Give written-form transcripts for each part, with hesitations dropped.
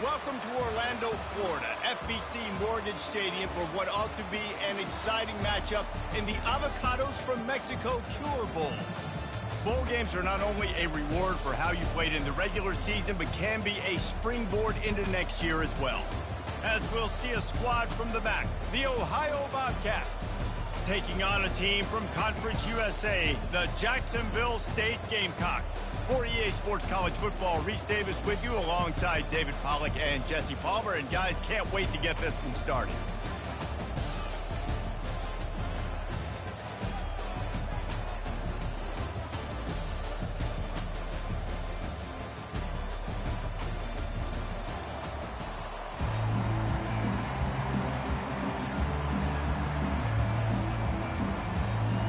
Welcome to Orlando, Florida, FBC Mortgage Stadium for what ought to be an exciting matchup in the Avocados from Mexico Cure Bowl. Bowl games are not only a reward for how you played in the regular season, but can be a springboard into next year as well. As we'll see a squad from the back, the Ohio Bobcats, taking on a team from Conference USA, the Jacksonville State Gamecocks. For EA Sports College Football, Reese Davis with you alongside David Pollack and Jesse Palmer. And guys, can't wait to get this one started.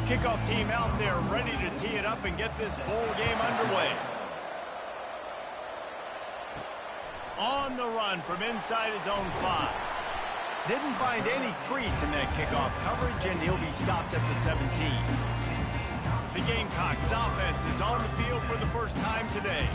Kickoff team out there ready to tee it up and get this bowl game underway. On the run from inside his own 5. Didn't find any crease in that kickoff coverage, and he'll be stopped at the 17. The Gamecocks offense is on the field for the first time today.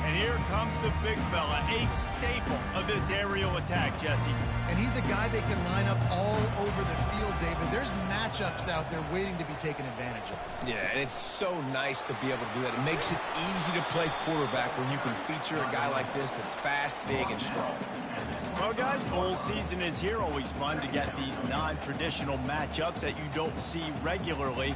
And here comes the big fella, a staple of this aerial attack, Jesse. And he's a guy that can line up all over the field, David. There's matchups out there waiting to be taken advantage of. Yeah, and it's so nice to be able to do that. It makes it easy to play quarterback when you can feature a guy like this that's fast, big, and strong. Well, guys, bowl season is here. Always fun to get these non-traditional matchups that you don't see regularly.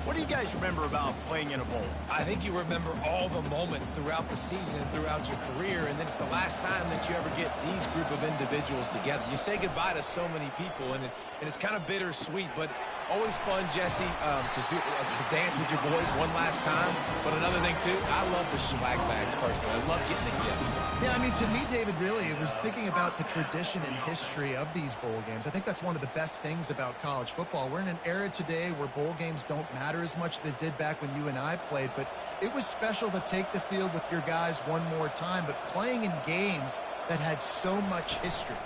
What do you guys remember about playing in a bowl? I think you remember all the moments throughout the season and throughout your career, and then it's the last time that you ever get these group of individuals together. You say goodbye to so many people, and it's kind of bittersweet, but always fun, Jesse, to dance with your boys one last time. But another thing, too, I love the swag bags, personally. I love getting the gifts. Yeah, I mean, to me, David, really, it was thinking about the tradition and history of these bowl games. I think that's one of the best things about college football. We're in an era today where bowl games don't matter as much as they did back when you and I played, but it was special to take the field with your guys one more time, but playing in games that had so much history.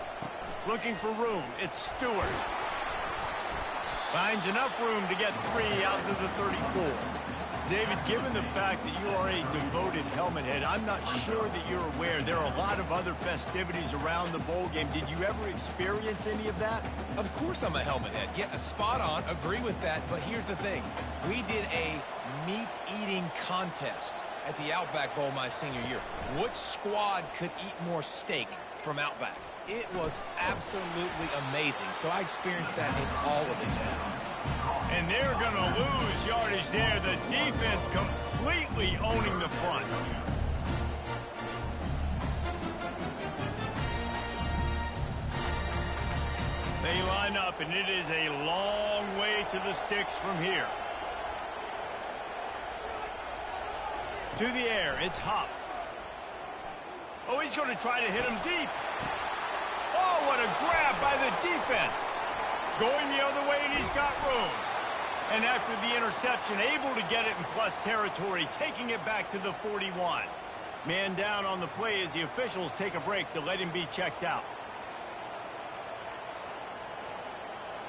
Looking for room, it's Stewart. Finds enough room to get 3 out to the 34. David, given the fact that you are a devoted helmet head, I'm not sure that you're aware there are a lot of other festivities around the bowl game. Did you ever experience any of that? Of course I'm a helmet head. Yeah, spot on. Agree with that. But here's the thing. We did a meat-eating contest at the Outback Bowl my senior year. Which squad could eat more steak from Outback? It was absolutely amazing. So I experienced that in all of its glory. And they're going to lose yardage there. The defense completely owning the front. They line up, and it is a long way to the sticks from here. To the air, it's Huff. Oh, he's going to try to hit him deep. Oh, what a grab by the defense. Going the other way, and he's got room. And after the interception, able to get it in plus territory, taking it back to the 41. Man down on the play as the officials take a break to let him be checked out.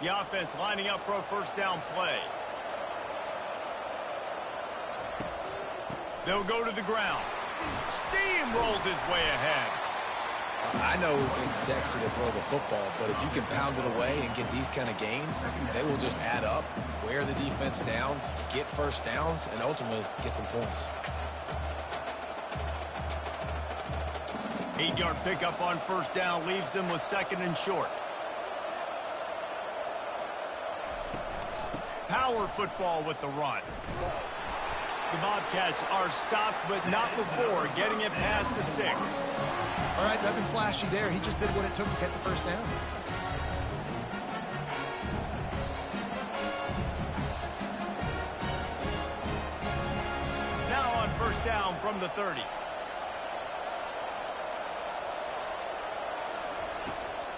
The offense lining up for a first down play. They'll go to the ground. Steamrolls his way ahead. I know it's sexy to throw the football, but if you can pound it away and get these kind of gains, they will just add up, wear the defense down, get first downs, and ultimately get some points. 8-yard pickup on first down leaves them with 2nd and short. Power football with the run. The Bobcats are stopped, but not before getting it past the sticks. All right, nothing flashy there. He just did what it took to get the first down. Now on first down from the 30.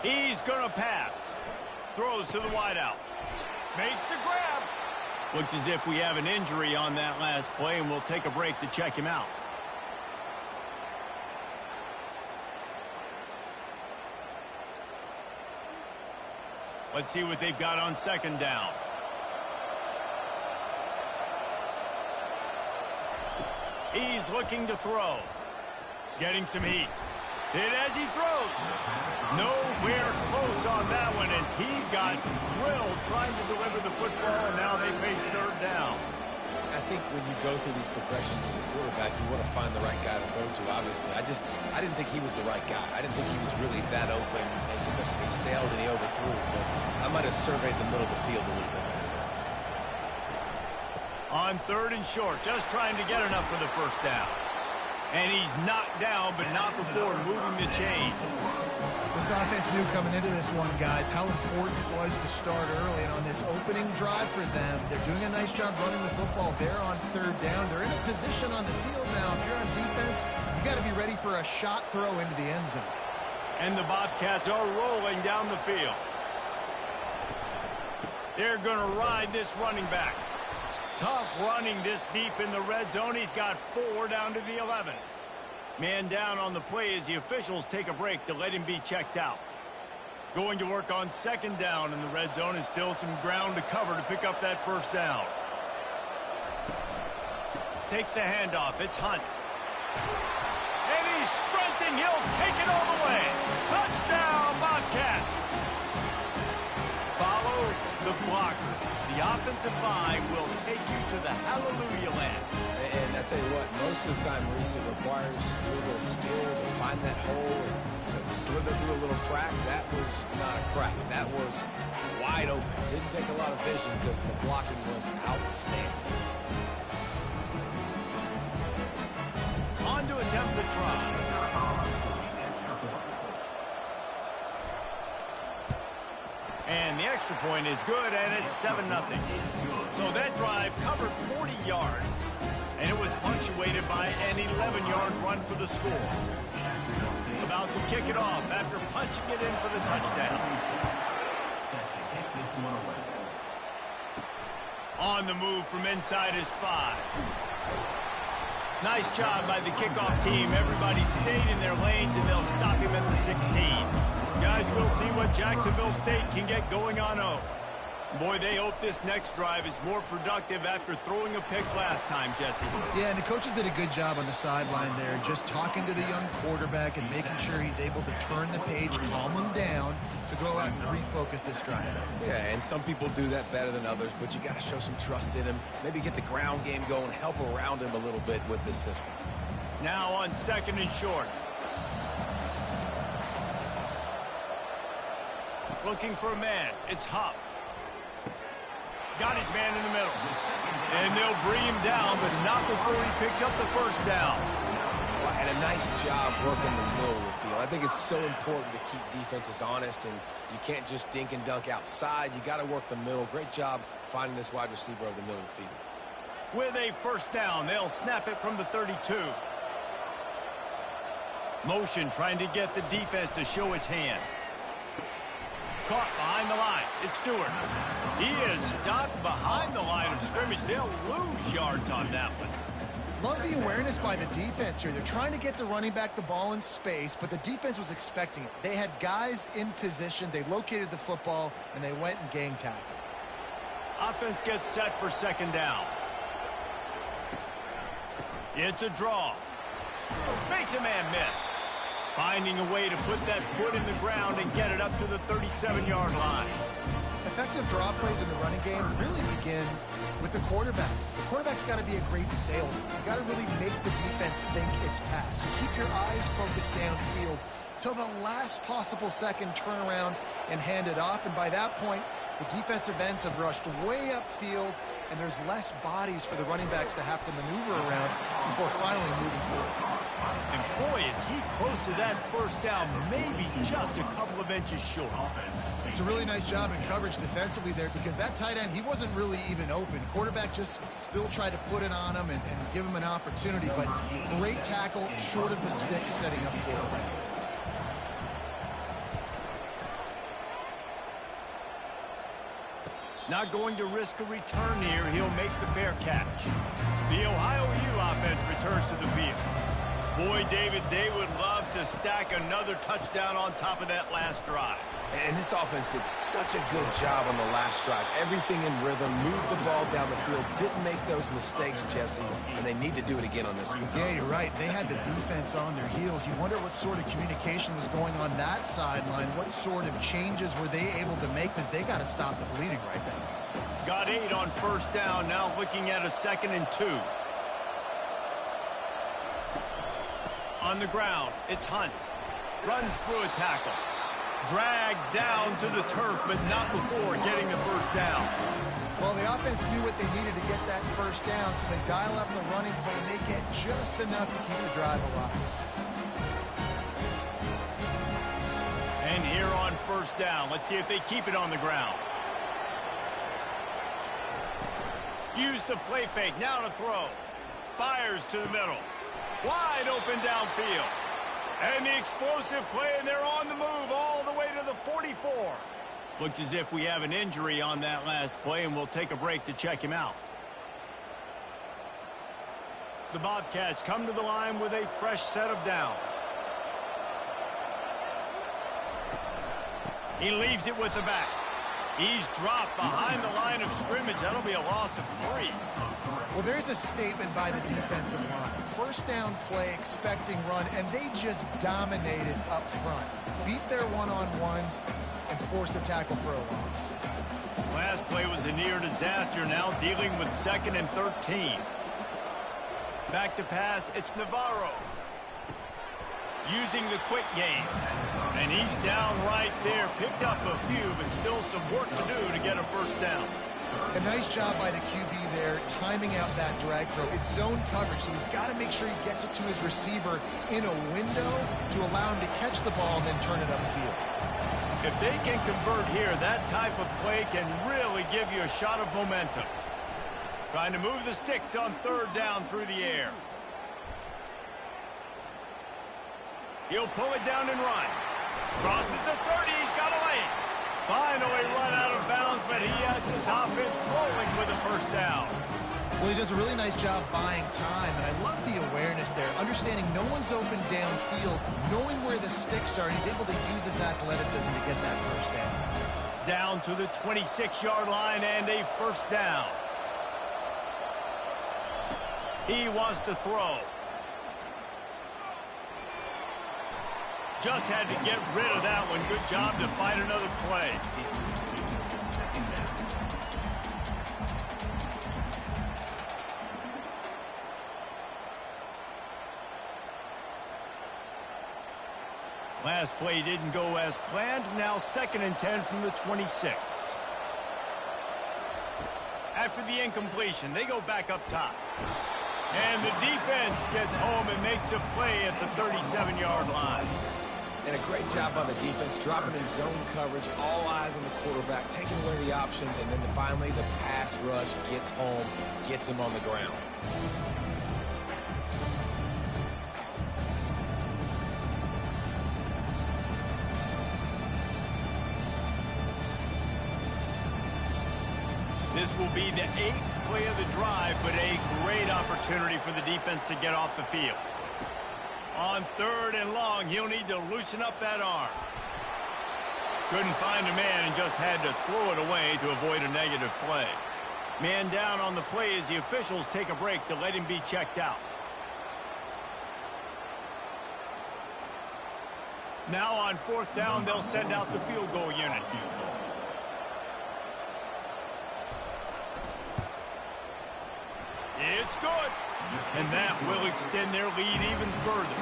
He's going to pass. Throws to the wideout. Makes the grab. Looks as if we have an injury on that last play, and we'll take a break to check him out. Let's see what they've got on 2nd down. He's looking to throw. Getting some heat. Hit as he throws. Nowhere close on that one as he got drilled trying to deliver the football, and now they face third down. I think when you go through these progressions as a quarterback, you want to find the right guy to throw to, obviously. I didn't think he was the right guy. I didn't think he was really that open. And listen, he sailed and he overthrew it, but I might have surveyed the middle of the field a little bit better. On third and short, just trying to get enough for the first down. And he's knocked down, but not before moving the chain. This offense knew coming into this one, guys, how important it was to start early. And on this opening drive for them, they're doing a nice job running the football. They're on third down. They're in a position on the field now. If you're on defense, you got to be ready for a shot throw into the end zone. And the Bobcats are rolling down the field. They're going to ride this running back. Tough running this deep in the red zone. He's got 4 down to the 11. Man down on the play as the officials take a break to let him be checked out. Going to work on second down in the red zone, and still some ground to cover to pick up that first down. Takes the handoff. It's Hunt. And he's sprinting. He'll take it all the way. Touchdown, Bobcats. Follow the blockers. The offensive line will take you to the hallelujah land. And I tell you what, most of the time, Reese, it requires a little skill to find that hole and slither through a little crack. That was not a crack. That was wide open. Didn't take a lot of vision because the blocking was outstanding. On to attempt the try. And the extra point is good, and it's 7-0. So that drive covered 40 yards, and it was punctuated by an 11-yard run for the score. About to kick it off after punching it in for the touchdown. On the move from inside his 5. Nice job by the kickoff team. Everybody stayed in their lanes, and they'll stop him at the 16. Guys, we'll see what Jacksonville State can get going on. Boy, they hope this next drive is more productive after throwing a pick last time, Jesse. Yeah, and the coaches did a good job on the sideline there, just talking to the young quarterback and making sure he's able to turn the page, calm him down, to go out and refocus this drive. Yeah, and some people do that better than others, but you got to show some trust in him. Maybe get the ground game going, help around him a little bit with this system. Now on second and short. Looking for a man. It's Huff. Got his man in the middle. And they'll bring him down, but not before he picks up the first down. Well, and a nice job working the middle of the field. I think it's so important to keep defenses honest, and you can't just dink and dunk outside. You got to work the middle. Great job finding this wide receiver over the middle of the field. With a first down, they'll snap it from the 32. Motion trying to get the defense to show his hand. Caught behind the line. It's Stewart. He is stopped behind the line of scrimmage. They'll lose yards on that one. Love the awareness by the defense here. They're trying to get the running back the ball in space, but the defense was expecting it. They had guys in position. They located the football, and they went and gang tackled. Offense gets set for second down. It's a draw. Makes a man miss. Finding a way to put that foot in the ground and get it up to the 37-yard line. Effective draw plays in the running game really begin with the quarterback. The quarterback's got to be a great salesman. You got to really make the defense think it's pass. So keep your eyes focused downfield till the last possible second, turn around and hand it off. And by that point, the defensive ends have rushed way upfield, and there's less bodies for the running backs to have to maneuver around before finally moving forward. And boy, is he close to that first down, maybe just a couple of inches short. It's a really nice job in coverage defensively there, because that tight end, he wasn't really even open. Quarterback just still tried to put it on him and give him an opportunity, but great tackle short of the stick setting up quarterback. Not going to risk a return here. He'll make the fair catch. The Ohio U offense returns to the field. Boy, David, they would love to stack another touchdown on top of that last drive. And this offense did such a good job on the last drive. Everything in rhythm, moved the ball down the field, didn't make those mistakes, Jesse, and they need to do it again on this one. Yeah, you're right. They had the defense on their heels. You wonder what sort of communication was going on that sideline. What sort of changes were they able to make, because they got to stop the bleeding right now. Got 8 on first down, now looking at a 2nd and 2. On the ground, it's Hunt. Runs through a tackle. Dragged down to the turf, but not before getting the first down. Well, the offense knew what they needed to get that first down, so they dial up the running play, and they get just enough to keep the drive alive. And here on first down, let's see if they keep it on the ground. Use the play fake, now to throw. Fires to the middle. Wide open downfield. And the explosive play, and they're on the move all the way to the 44. Looks as if we have an injury on that last play, and we'll take a break to check him out. The Bobcats come to the line with a fresh set of downs. He leaves it with the back. He's dropped behind the line of scrimmage. That'll be a loss of 3. Well, there's a statement by the defensive line. First down play, expecting run, and they just dominated up front. Beat their one-on-ones and forced a tackle for a loss. Last play was a near disaster, now dealing with 2nd and 13. Back to pass, it's Navarro. Using the quick game. And he's down right there. Picked up a few, but still some work to do to get a first down. A nice job by the QB there, timing out that drag throw. It's zone coverage, so he's got to make sure he gets it to his receiver in a window to allow him to catch the ball and then turn it upfield. If they can convert here, that type of play can really give you a shot of momentum. Trying to move the sticks on third down through the air. He'll pull it down and run. Crosses the 30, he's got a lane. Finally run out of bounds, but he has his offense rolling with a first down. Well, he does a really nice job buying time, and I love the awareness there, understanding no one's open downfield, knowing where the sticks are, and he's able to use his athleticism to get that first down. Down to the 26-yard line and a first down. He wants to throw. Just had to get rid of that one. Good job to find another play. Last play didn't go as planned. Now 2nd and 10 from the 26. After the incompletion, they go back up top. And the defense gets home and makes a play at the 37-yard line. And a great job by the defense, dropping in zone coverage, all eyes on the quarterback, taking away the options, and then finally the pass rush gets home, gets him on the ground. This will be the 8th play of the drive, but a great opportunity for the defense to get off the field. On 3rd and long, he'll need to loosen up that arm. Couldn't find a man and just had to throw it away to avoid a negative play. Man down on the play as the officials take a break to let him be checked out. Now on 4th down, they'll send out the field goal unit. It's good. And that will extend their lead even further.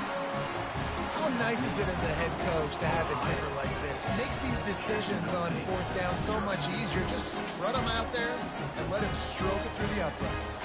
How nice is it as a head coach to have a kicker like this? It makes these decisions on 4th down so much easier. Just strut him out there and let him stroke it through the uprights.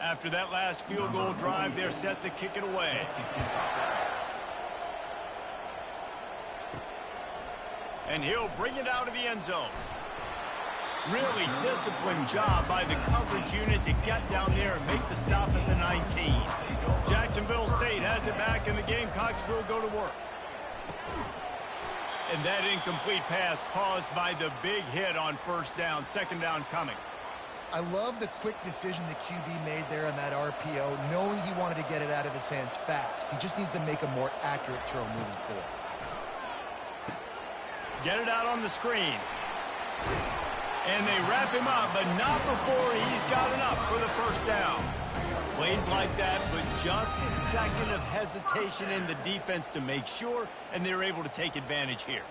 After that last field goal drive, they're set to kick it away. And he'll bring it out of the end zone. Really disciplined job by the coverage unit to get down there and make the stop at the 19. Jacksonville State has it back, and the Gamecocks will go to work. And that incomplete pass caused by the big hit on first down. Second down coming. I love the quick decision the QB made there on that RPO, knowing he wanted to get it out of his hands fast. He just needs to make a more accurate throw moving forward. Get it out on the screen. And they wrap him up, but not before he's got enough for the first down. Plays like that, but just a second of hesitation in the defense to make sure, and they're able to take advantage here.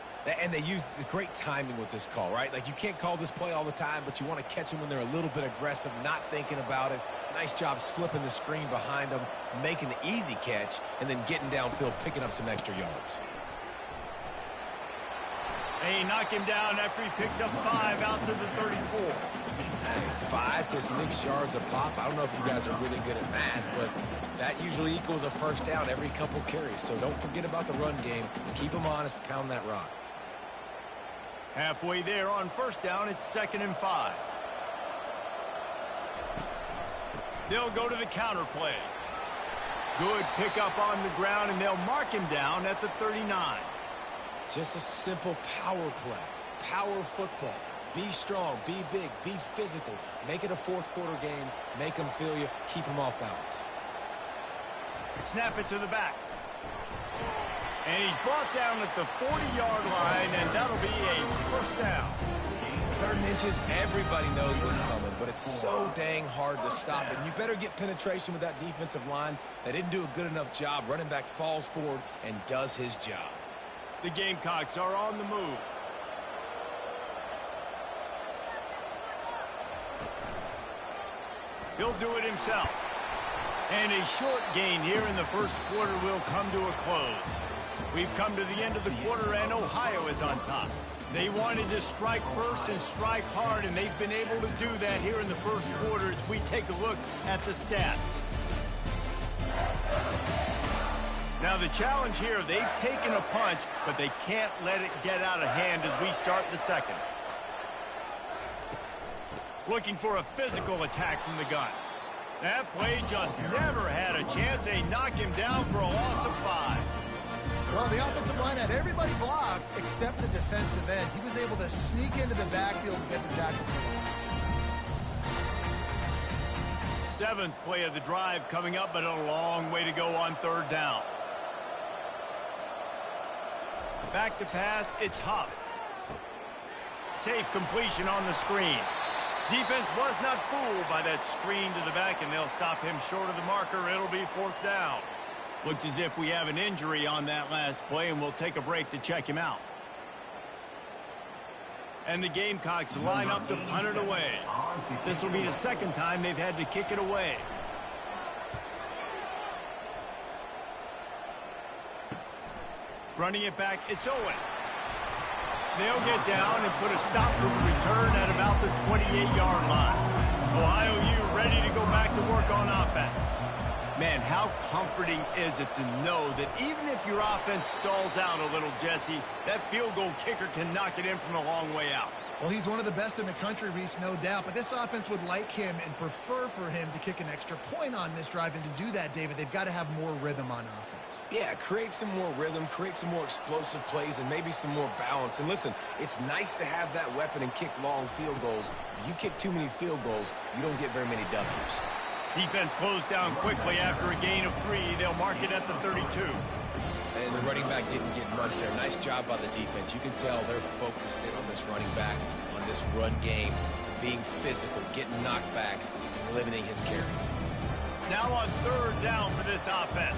And they use the great timing with this call, right? Like, you can't call this play all the time, but you want to catch them when they're a little bit aggressive, not thinking about it. Nice job slipping the screen behind them, making the easy catch, and then getting downfield, picking up some extra yards. They knock him down after he picks up 5 out to the 34. Hey, 5 to 6 yards a pop. I don't know if you guys are really good at math, but that usually equals a first down every couple carries. So don't forget about the run game. Keep them honest, pound that rock. Halfway there on first down, it's 2nd and 5. They'll go to the counter play. Good pickup on the ground, and they'll mark him down at the 39. Just a simple power play. Power football. Be strong, be big, be physical. Make it a fourth quarter game. Make them feel you. Keep them off balance. Snap it to the back. And he's brought down at the 40-yard line, and that'll be a first down. 3rd and inches, everybody knows what's coming, but it's so dang hard to stop it. You better get penetration with that defensive line. They didn't do a good enough job. Running back falls forward and does his job. The Gamecocks are on the move. He'll do it himself. And a short gain here in the first quarter will come to a close. We've come to the end of the quarter, and Ohio is on top. They wanted to strike first and strike hard, and they've been able to do that here in the first quarter as we take a look at the stats. Now the challenge here, they've taken a punch, but they can't let it get out of hand as we start the second. Looking for a physical attack from the gun. That play just never had a chance. They knock him down for a loss of 5. Well, the offensive line had everybody blocked except the defensive end. He was able to sneak into the backfield and get the tackle for loss. 7th play of the drive coming up, but a long way to go on 3rd down. Back to pass, it's Huff. Safe completion on the screen. Defense was not fooled by that screen to the back, and they'll stop him short of the marker. It'll be 4th down. Looks as if we have an injury on that last play, and we'll take a break to check him out. And the Gamecocks line up to punt it away. This will be the 2nd time they've had to kick it away. Running it back, it's Owen. They'll get down and put a stop to the return at about the 28-yard line. Ohio U ready to go back to work on offense. Man, how comforting is it to know that even if your offense stalls out a little, Jesse, that field goal kicker can knock it in from a long way out. Well, he's one of the best in the country, Reese, no doubt. But this offense would like him and prefer for him to kick an extra point on this drive. And to do that, David, they've got to have more rhythm on offense. Yeah, create some more rhythm, create some more explosive plays, and maybe some more balance. And listen, it's nice to have that weapon and kick long field goals. You kick too many field goals, you don't get very many W's. Defense closed down quickly after a gain of 3. They'll mark it at the 32. And the running back didn't get much there. Nice job by the defense. You can tell they're focused in on this running back, on this run game, being physical, getting knockbacks, and limiting his carries. Now on 3rd down for this offense.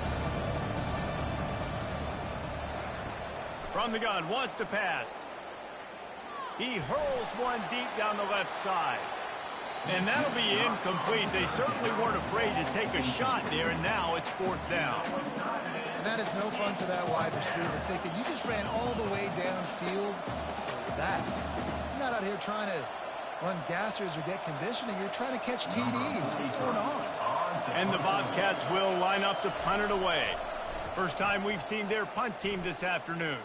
From the gun, wants to pass. He hurls one deep down the left side. And that'll be incomplete. They certainly weren't afraid to take a shot there, and now it's 4th down. And that is no fun for that wide receiver, thinking you just ran all the way downfield for that. You're not out here trying to run gassers or get conditioning. You're trying to catch TDs. What's going on? And the Bobcats will line up to punt it away. First time we've seen their punt team this afternoon.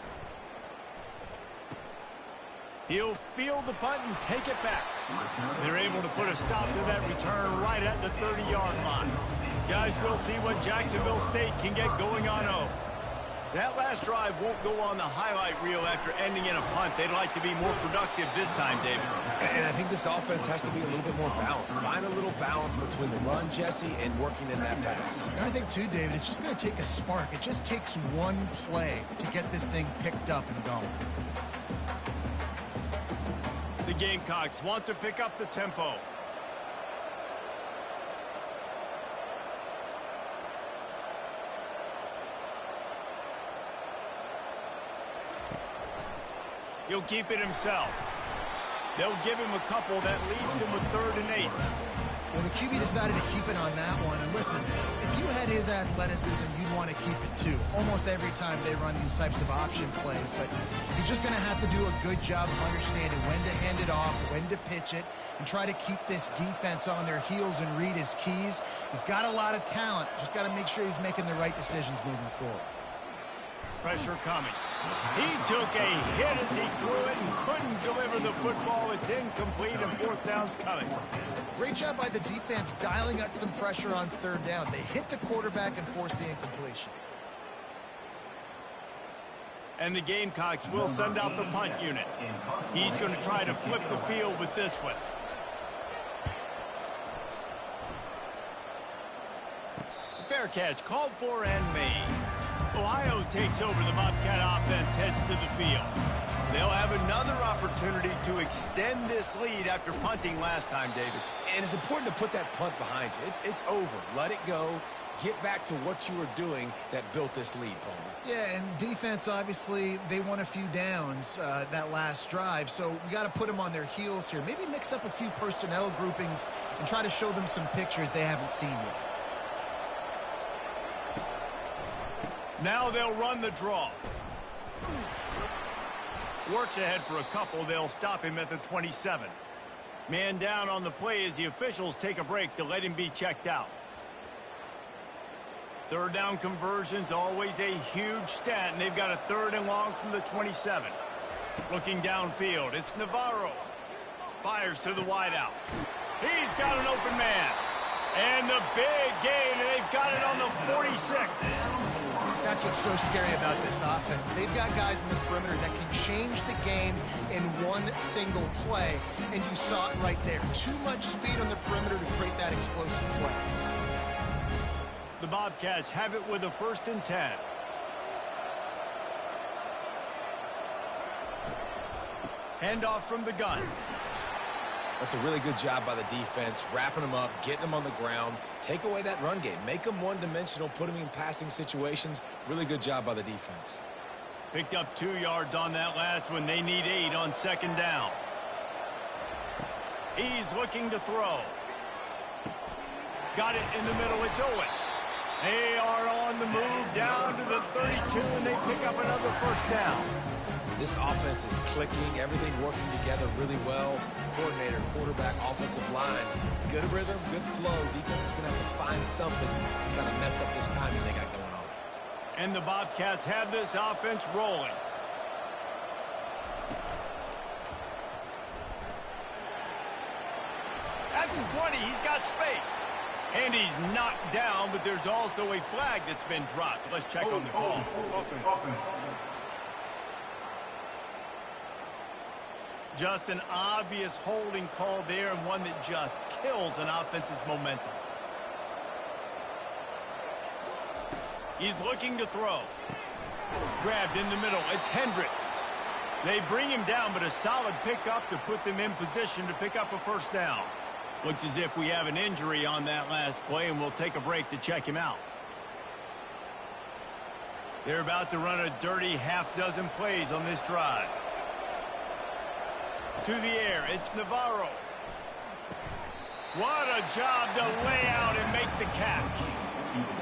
He'll field the punt and take it back. They're able to put a stop to that return right at the 30-yard line. Guys, we'll see what Jacksonville State can get going on 0. That last drive won't go on the highlight reel after ending in a punt. They'd like to be more productive this time, David. And I think this offense has to be a little bit more balanced. Find a little balance between the run, Jesse, and working in that pass. And I think, too, David, it's just going to take a spark. It just takes one play to get this thing picked up and going. The Gamecocks want to pick up the tempo. He'll keep it himself. They'll give him a couple. That leaves him with 3rd and 8. Well, the QB decided to keep it on that one. And listen, if you had his athleticism, you'd want to keep it too. Almost every time they run these types of option plays. But he's just going to have to do a good job of understanding when to hand it off, when to pitch it, and try to keep this defense on their heels and read his keys. He's got a lot of talent. Just got to make sure he's making the right decisions moving forward. Pressure coming. He took a hit as he threw it and couldn't deliver the football. It's incomplete and 4th down's coming. Great job by the defense dialing up some pressure on 3rd down. They hit the quarterback and forced the incompletion. And the Gamecocks will send out the punt unit. He's going to try to flip the field with this one. Fair catch called for and made. Ohio takes over. The Bobcat offense heads to the field. They'll have another opportunity to extend this lead after punting last time, David. And it's important to put that punt behind you. It's over. Let it go. Get back to what you were doing that built this lead, Palmer. Yeah, and defense, obviously, they won a few downs that last drive, so we got to put them on their heels here. Maybe mix up a few personnel groupings and try to show them some pictures they haven't seen yet. Now they'll run the draw. Works ahead for a couple. They'll stop him at the 27. Man down on the play as the officials take a break to let him be checked out. 3rd down conversion's always a huge stat, and they've got a 3rd and long from the 27. Looking downfield, it's Navarro. Fires to the wideout. He's got an open man. And the big gain, and they've got it on the 46. That's what's so scary about this offense. They've got guys in the perimeter that can change the game in one single play, and you saw it right there. Too much speed on the perimeter to create that explosive play. The Bobcats have it with a 1st and 10. Handoff from the gun. That's a really good job by the defense, wrapping them up, getting them on the ground. Take away that run game. Make them one-dimensional, put them in passing situations. Really good job by the defense. Picked up 2 yards on that last one. They need 8 on 2nd down. He's looking to throw. Got it in the middle. It's Owen. They are on the move down to the 32, and they pick up another 1st down. This offense is clicking, everything working together really well. Coordinator, quarterback, offensive line. Good rhythm, good flow. Defense is going to have to find something to kind of mess up this timing they got going on. And the Bobcats have this offense rolling. At the 20, he's got space. And he's knocked down, but there's also a flag that's been dropped. Let's check on the call. Just an obvious holding call there, and one that just kills an offense's momentum. He's looking to throw. Grabbed in the middle. It's Hendricks. They bring him down, but a solid pickup to put them in position to pick up a 1st down. Looks as if we have an injury on that last play, and we'll take a break to check him out. They're about to run a dirty half-dozen plays on this drive. To the air, it's Navarro. What a job to lay out and make the catch.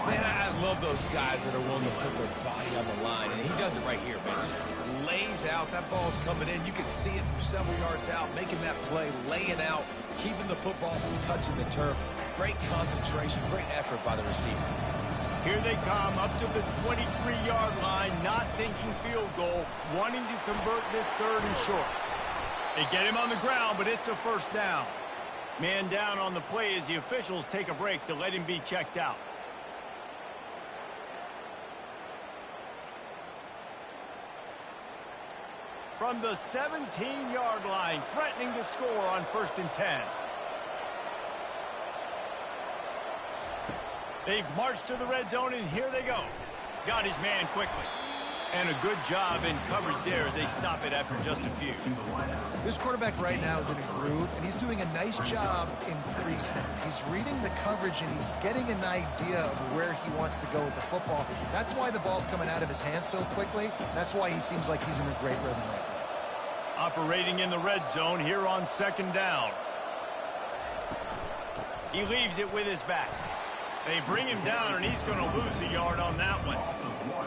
Man, I love those guys that are willing to put their body on the line, and he does it right here, man. Just lays out. That ball's coming in. You can see it from several yards out, making that play, laying out, keeping the football from touching the turf. Great concentration, great effort by the receiver. Here they come up to the 23-yard line, not thinking field goal, wanting to convert this 3rd and short. They get him on the ground, but it's a first down. Man down on the play as the officials take a break to let him be checked out. From the 17-yard line, threatening to score on 1st and 10. They've marched to the red zone, and here they go. Got his man quickly. And a good job in coverage there as they stop it after just a few. This quarterback right now is in a groove, and he's doing a nice job in pre-snap. He's reading the coverage, and he's getting an idea of where he wants to go with the football. That's why the ball's coming out of his hands so quickly. That's why he seems like he's in a great rhythm right now. Operating in the red zone here on 2nd down. He leaves it with his back. They bring him down, and he's going to lose a yard on that one.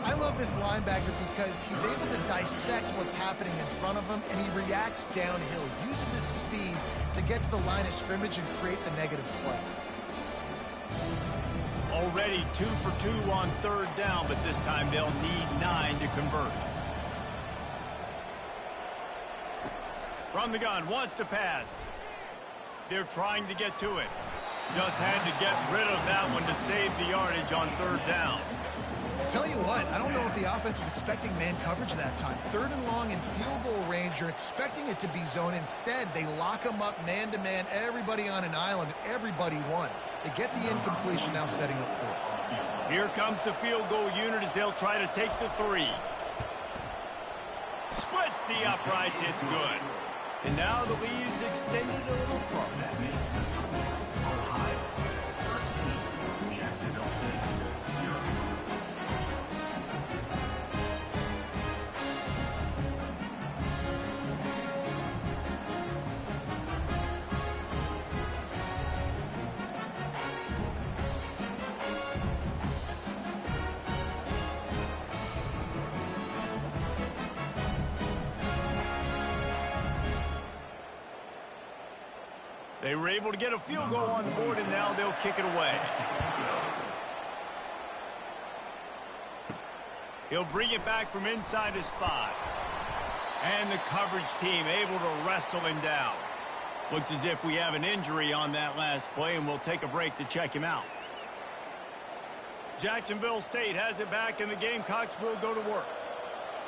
I love this linebacker because he's able to dissect what's happening in front of him, and he reacts downhill, uses his speed to get to the line of scrimmage and create the negative play. Already 2 for 2 on 3rd down, but this time they'll need 9 to convert. From the gun, wants to pass. They're trying to get to it. Just had to get rid of that one to save the yardage on 3rd down. Tell you what, I don't know if the offense was expecting man coverage that time. 3rd and long in field goal range, you're expecting it to be zone. Instead, they lock them up man-to-man, everybody on an island, everybody won. They get the incompletion, now setting up 4th. Here comes the field goal unit as they'll try to take the 3. Splits the uprights, it's good. And now the lead is extended a little further. They were able to get a field goal on the board, and now they'll kick it away. He'll bring it back from inside his 5. And the coverage team able to wrestle him down. Looks as if we have an injury on that last play, and we'll take a break to check him out. Jacksonville State has it back, and the Gamecocks will go to work.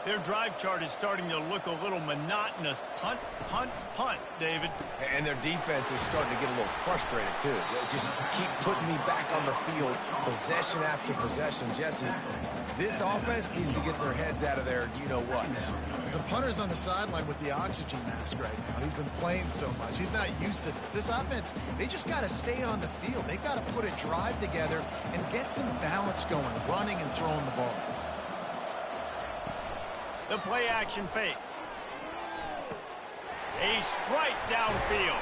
Their drive chart is starting to look a little monotonous. Punt, punt, punt, David. And their defense is starting to get a little frustrated, too. They just keep putting me back on the field, possession after possession. Jesse, this offense needs to get their heads out of their you-know-what. The punter's on the sideline with the oxygen mask right now. He's been playing so much. He's not used to this. This offense, they just got to stay on the field. They got to put a drive together and get some balance going, running and throwing the ball. The play action fake. A strike downfield.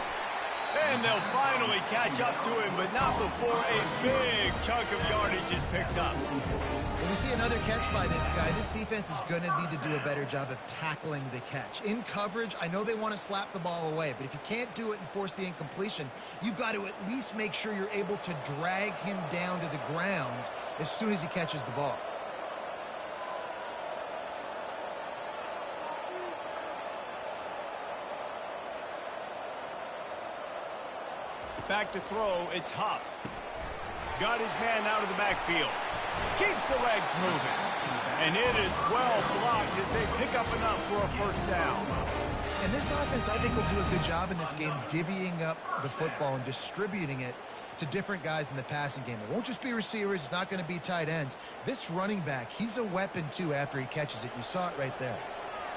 And they'll finally catch up to him, but not before a big chunk of yardage is picked up. When we see another catch by this guy, this defense is going to need to do a better job of tackling the catch. In coverage, I know they want to slap the ball away, but if you can't do it and force the incompletion, you've got to at least make sure you're able to drag him down to the ground as soon as he catches the ball. Back to throw, it's Huff. Got his man out of the backfield. Keeps the legs moving. And it is well blocked as they pick up enough for a first down. And this offense, I think, will do a good job in this game divvying up the football and distributing it to different guys in the passing game. It won't just be receivers. It's not going to be tight ends. This running back, he's a weapon, too, after he catches it. You saw it right there.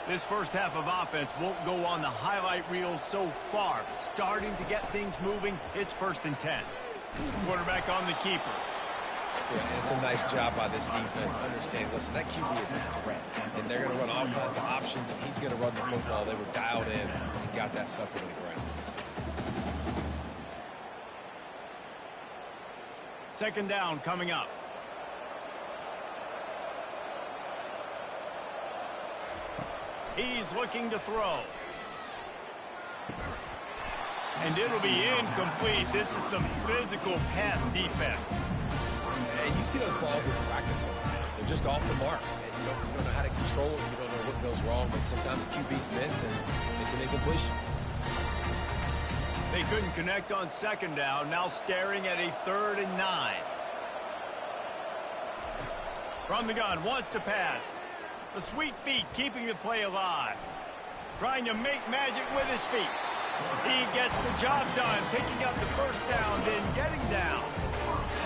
This first half of offense won't go on the highlight reel so far, but starting to get things moving, it's 1st and 10. Quarterback on the keeper. Yeah, it's a nice job by this defense. Understand, listen, that QB is a threat, and they're going to run all kinds of options, and he's going to run the football. They were dialed in and got that sucker to the ground. 2nd down coming up. He's looking to throw. And it'll be incomplete. This is some physical pass defense. And you see those balls in practice sometimes. They're just off the mark. And You don't know how to control it. You don't know what goes wrong, but sometimes QBs miss, and it's an incompletion. They couldn't connect on second down, now staring at a 3rd and 9. From the gun, wants to pass. The sweet feet keeping the play alive. Trying to make magic with his feet. He gets the job done, picking up the first down, then getting down.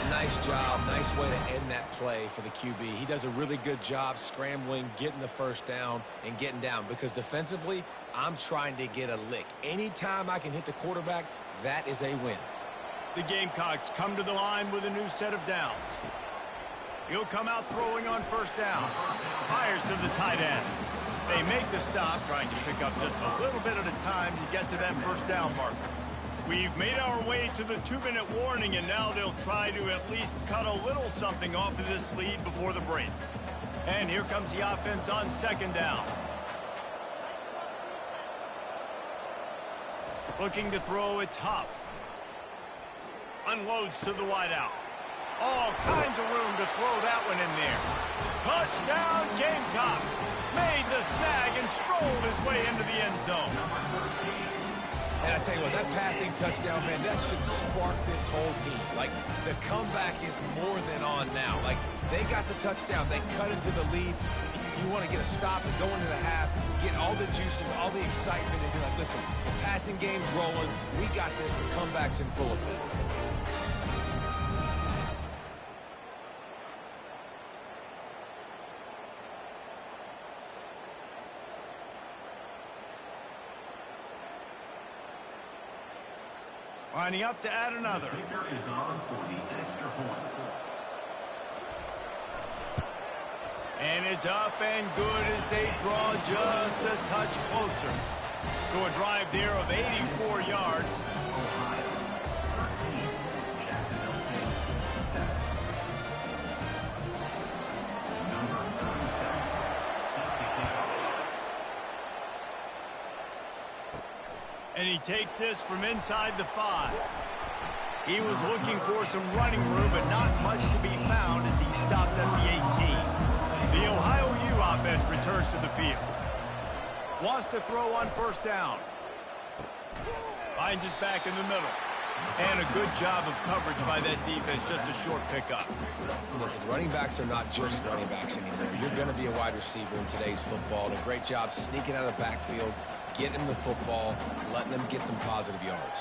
Nice job. Nice way to end that play for the QB. He does a really good job scrambling, getting the first down, and getting down. Because defensively, I'm trying to get a lick. Anytime I can hit the quarterback, that is a win. The Gamecocks come to the line with a new set of downs. He'll come out throwing on first down. Fires to the tight end. They make the stop, trying to pick up just a little bit at a time to get to that first down marker. We've made our way to the 2-minute warning, and now they'll try to at least cut a little something off of this lead before the break. And here comes the offense on second down. Looking to throw, it's Huff. Unloads to the wideout. All kinds of room to throw that one in there. Touchdown, Gamecock. Made the snag and strolled his way into the end zone. And I tell you what, that passing touchdown, man, that should spark this whole team. Like, the comeback is more than on now. Like, they got the touchdown. They cut into the lead. You want to get a stop and go into the half, get all the juices, all the excitement, and be like, listen, the passing game's rolling. We got this. The comeback's in full effect. Lining up to add another. Is on for the extra point. And it's up and good as they draw just a touch closer. To a drive there of 84 yards. Ohio, 13. Jacksonville State, 7. Number 37, set to kick off. And he takes this from inside the 5. He was looking for some running room, but not much to be found as he stopped at the 18. The Ohio U offense returns to the field. Wants to throw on first down. Finds his back in the middle. And a good job of coverage by that defense, just a short pickup. Listen, running backs are not just running backs anymore. You're going to be a wide receiver in today's football. And a great job sneaking out of the backfield, getting them the football, letting them get some positive yards.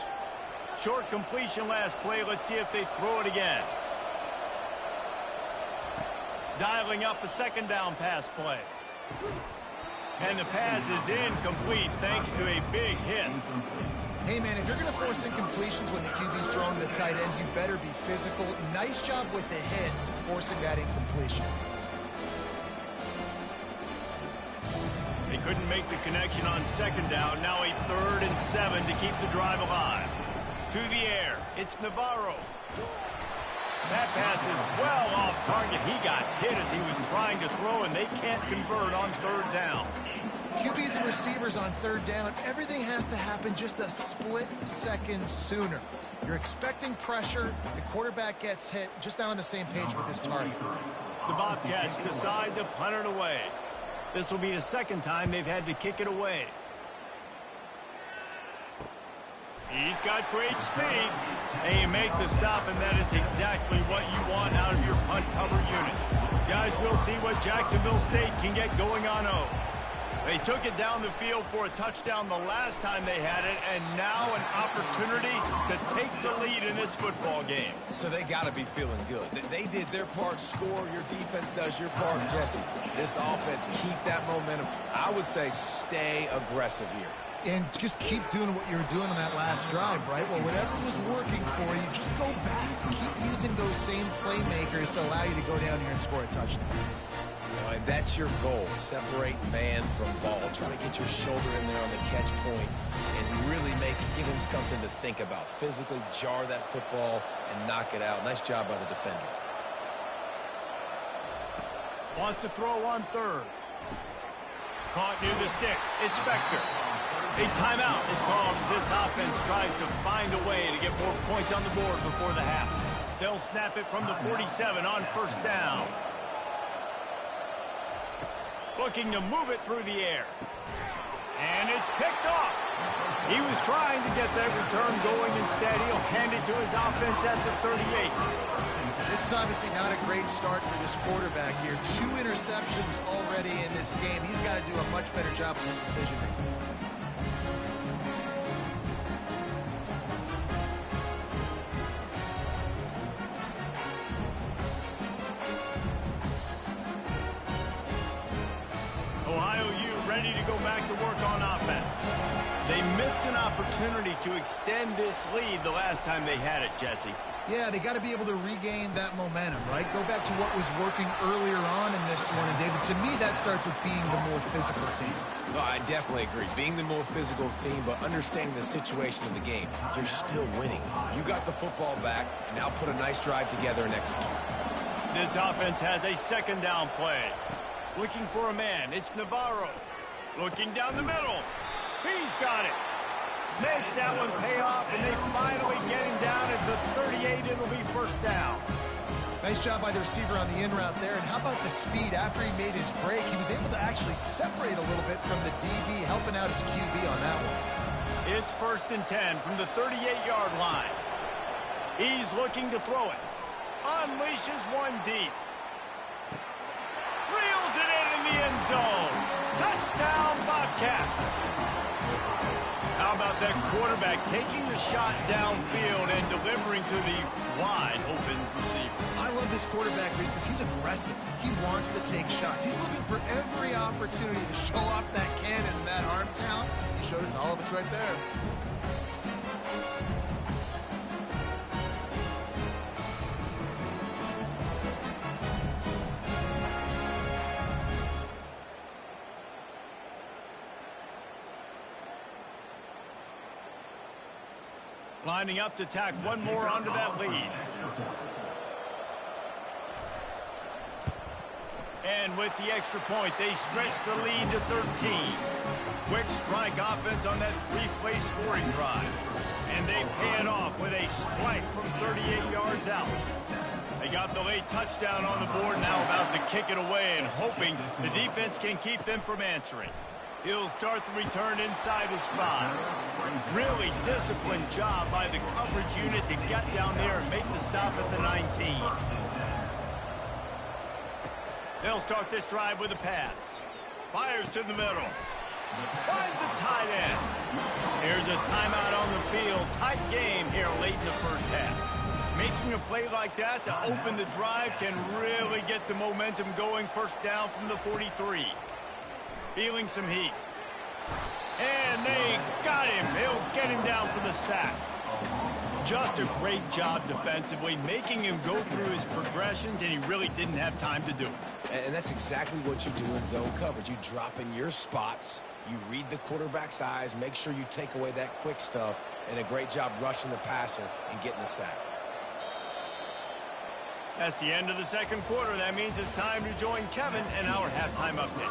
Short completion last play. Let's see if they throw it again. Dialing up a second down pass play. And the pass is incomplete thanks to a big hit. Hey, man, if you're going to force incompletions when the QB's throwing the tight end, you better be physical. Nice job with the hit, forcing that incompletion. They couldn't make the connection on second down. Now a 3rd and 7 to keep the drive alive. To the air, it's Navarro. That pass is well off target. He got hit as he was trying to throw, and they can't convert on 3rd down. QBs and receivers on 3rd down, everything has to happen just a split second sooner. You're expecting pressure, the quarterback gets hit, just not on the same page with his target. The Bobcats decide to punt it away. This will be the second time they've had to kick it away. He's got great speed. They make the stop, and that is exactly what you want out of your punt cover unit. Guys, we'll see what Jacksonville State can get going on 0. They took it down the field for a touchdown the last time they had it, and now an opportunity to take the lead in this football game. So they got to be feeling good. They did their part, score. Your defense does your part, Jesse. This offense, keep that momentum. I would say stay aggressive here. And just keep doing what you were doing on that last drive, right? Well, whatever was working for you, just go back. Keep using those same playmakers to allow you to go down here and score a touchdown. And that's your goal. Separate man from ball. Try to get your shoulder in there on the catch point and really give him something to think about. Physically jar that football and knock it out. Nice job by the defender. Wants to throw on 3rd. Caught near the sticks. It's Spector. A timeout is called as this offense tries to find a way to get more points on the board before the half. They'll snap it from the 47 on first down. Looking to move it through the air. And it's picked off. He was trying to get that return going. Instead, he'll hand it to his offense at the 38. This is obviously not a great start for this quarterback here. 2 interceptions already in this game. He's got to do a much better job with his decision-making. Ohio U ready to go back to work on offense. They missed an opportunity to extend this lead the last time they had it, Jesse. Yeah, they got to be able to regain that momentum, right? Go back to what was working earlier on in this one. And, David, to me, that starts with being the more physical team. No, I definitely agree. Being the more physical team, but understanding the situation of the game. You're still winning. You got the football back. Now put a nice drive together and execute. This offense has a second down play. Looking for a man. It's Navarro. Looking down the middle. He's got it. Makes that one pay off, and they finally get him down at the 38. It'll be first down. Nice job by the receiver on the in route there. And how about the speed after he made his break? He was able to actually separate a little bit from the DB, helping out his QB on that one. It's 1st and 10 from the 38-yard line. He's looking to throw it. Unleashes one deep. Reels it in the end zone. Touchdown, Bobcats. How about that quarterback taking the shot downfield and delivering to the wide open receiver? I love this quarterback because he's aggressive. He wants to take shots. He's looking for every opportunity to show off that cannon and that arm talent. He showed it to all of us right there. Lining up to tack one more onto that lead. And with the extra point, they stretch the lead to 13. Quick strike offense on that 3-play scoring drive. And they pay it off with a strike from 38 yards out. They got the late touchdown on the board, now about to kick it away and hoping the defense can keep them from answering. He'll start the return inside his spot. Really disciplined job by the coverage unit to get down there and make the stop at the 19. They'll start this drive with a pass. Fires to the middle. Finds a tight end. Here's a timeout on the field. Tight game here late in the first half. Making a play like that to open the drive can really get the momentum going. First down from the 43. Feeling some heat. And they got him. They'll get him down for the sack. Just a great job defensively, making him go through his progressions, and he really didn't have time to do it. And that's exactly what you do in zone coverage. You drop in your spots, you read the quarterback's eyes, make sure you take away that quick stuff, and a great job rushing the passer and getting the sack. That's the end of the second quarter. That means it's time to join Kevin in our halftime update.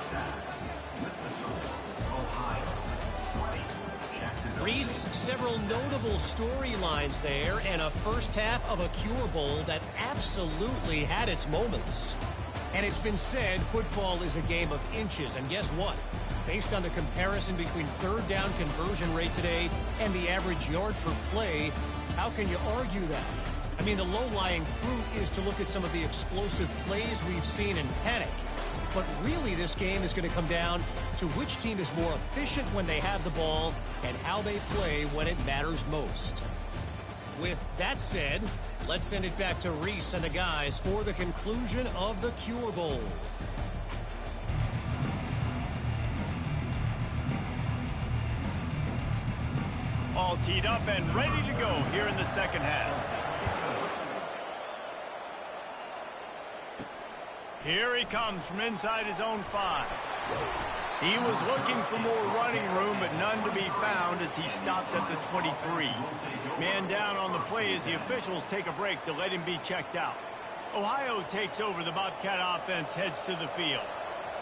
Reese, several notable storylines there, and a first half of a Cure Bowl that absolutely had its moments. And it's been said football is a game of inches, and guess what? Based on the comparison between third down conversion rate today and the average yard per play, how can you argue that? I mean, the low-lying fruit is to look at some of the explosive plays we've seen in panic. But really, this game is going to come down to which team is more efficient when they have the ball and how they play when it matters most. With that said, let's send it back to Reese and the guys for the conclusion of the Cure Bowl. All teed up and ready to go here in the second half. Here he comes from inside his own 5. He was looking for more running room, but none to be found as he stopped at the 23. Man down on the play as the officials take a break to let him be checked out. Ohio takes over. The Bobcat offense heads to the field.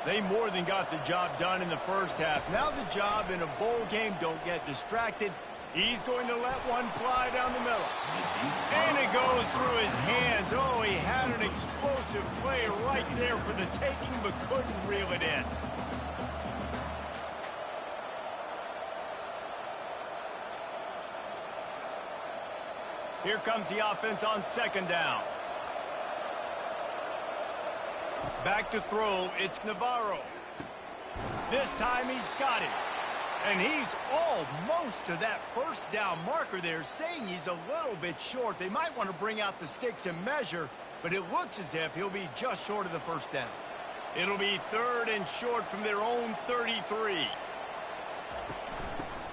They more than got the job done in the first half. Now the job in a bowl game, don't get distracted. He's going to let one fly down the middle. And goes through his hands. Oh, he had an explosive play right there for the taking, but couldn't reel it in. Here comes the offense on second down. Back to throw, it's Navarro. This time he's got it. And he's almost to that first down marker there, saying he's a little bit short. They might want to bring out the sticks and measure, but it looks as if he'll be just short of the first down. It'll be 3rd and short from their own 33.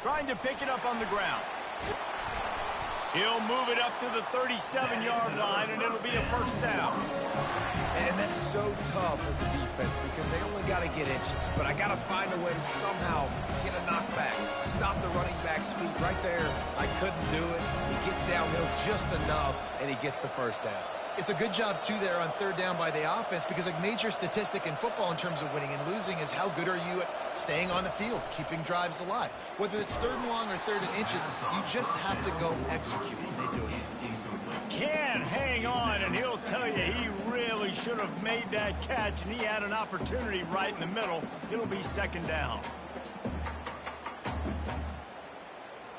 Trying to pick it up on the ground. He'll move it up to the 37-yard line, and it'll be a first down. And that's so tough as a defense because they only got to get inches. But I got to find a way to somehow get a knockback, stop the running back's feet right there. I couldn't do it. He gets downhill just enough, and he gets the first down. It's a good job, too, there on 3rd down by the offense because a major statistic in football in terms of winning and losing is how good are you at staying on the field, keeping drives alive. Whether it's 3rd and long or 3rd and inches, you just have to go execute, and they do it. Can hang on, and he'll tell you he really should have made that catch, and he had an opportunity right in the middle. It'll be 2nd down.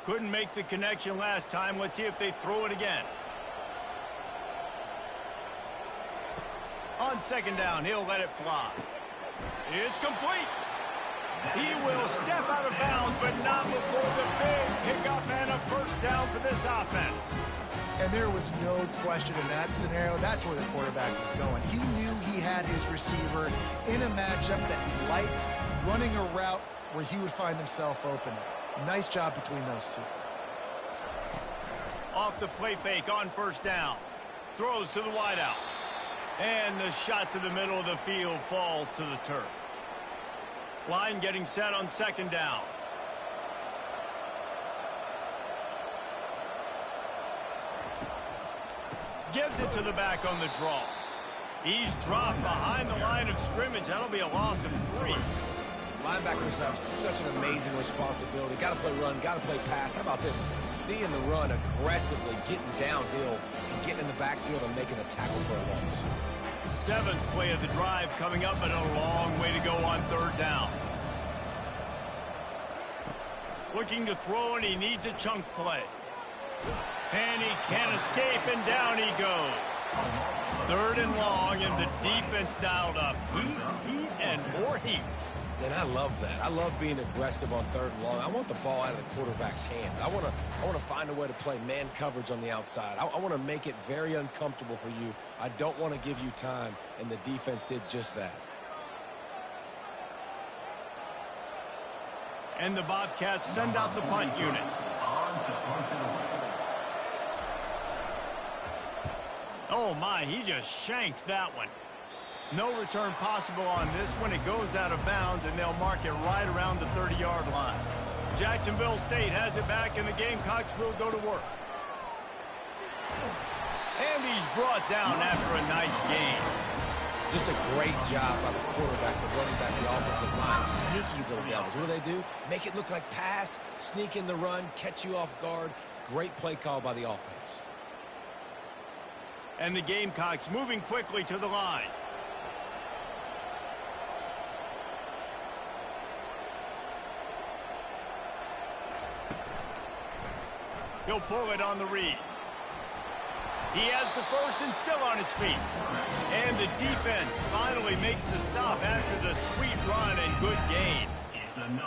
Couldn't make the connection last time. Let's see if they throw it again. On 2nd down, he'll let it fly. It's complete. He will step out of bounds, but not before the big pickup and a first down for this offense. And there was no question in that scenario. That's where the quarterback was going. He knew he had his receiver in a matchup that he liked, running a route where he would find himself open. Nice job between those two. Off the play fake on 1st down. Throws to the wideout. And the shot to the middle of the field falls to the turf. Line getting set on 2nd down. Gives it to the back on the draw. He's dropped behind the line of scrimmage. That'll be a loss of 3. Linebackers have such an amazing responsibility. Got to play run, got to play pass. How about this? Seeing the run aggressively, getting downhill, and getting in the backfield and making a tackle for a loss. 7th play of the drive coming up, but a long way to go on 3rd down. Looking to throw, and he needs a chunk play. And he can't escape, and down he goes. 3rd and long, and the defense dialed up. Heat, and more heat. And I love that. I love being aggressive on 3rd and long. I want the ball out of the quarterback's hands. I want to find a way to play man coverage on the outside. I want to make it very uncomfortable for you. I don't want to give you time, and the defense did just that. And the Bobcats send out the punt unit. Oh, my, he just shanked that one. No return possible on this one. It goes out of bounds, and they'll mark it right around the 30-yard line. Jacksonville State has it back, and the Gamecocks will go to work. And he's brought down after a nice game. Just a great job by the quarterback, the running back, the offensive line. Sneaky little devils. What do? Make it look like pass, sneak in the run, catch you off guard. Great play call by the offense. And the Gamecocks moving quickly to the line. He'll pull it on the read. He has the first and still on his feet. And the defense finally makes the stop after the sweet run and good gain.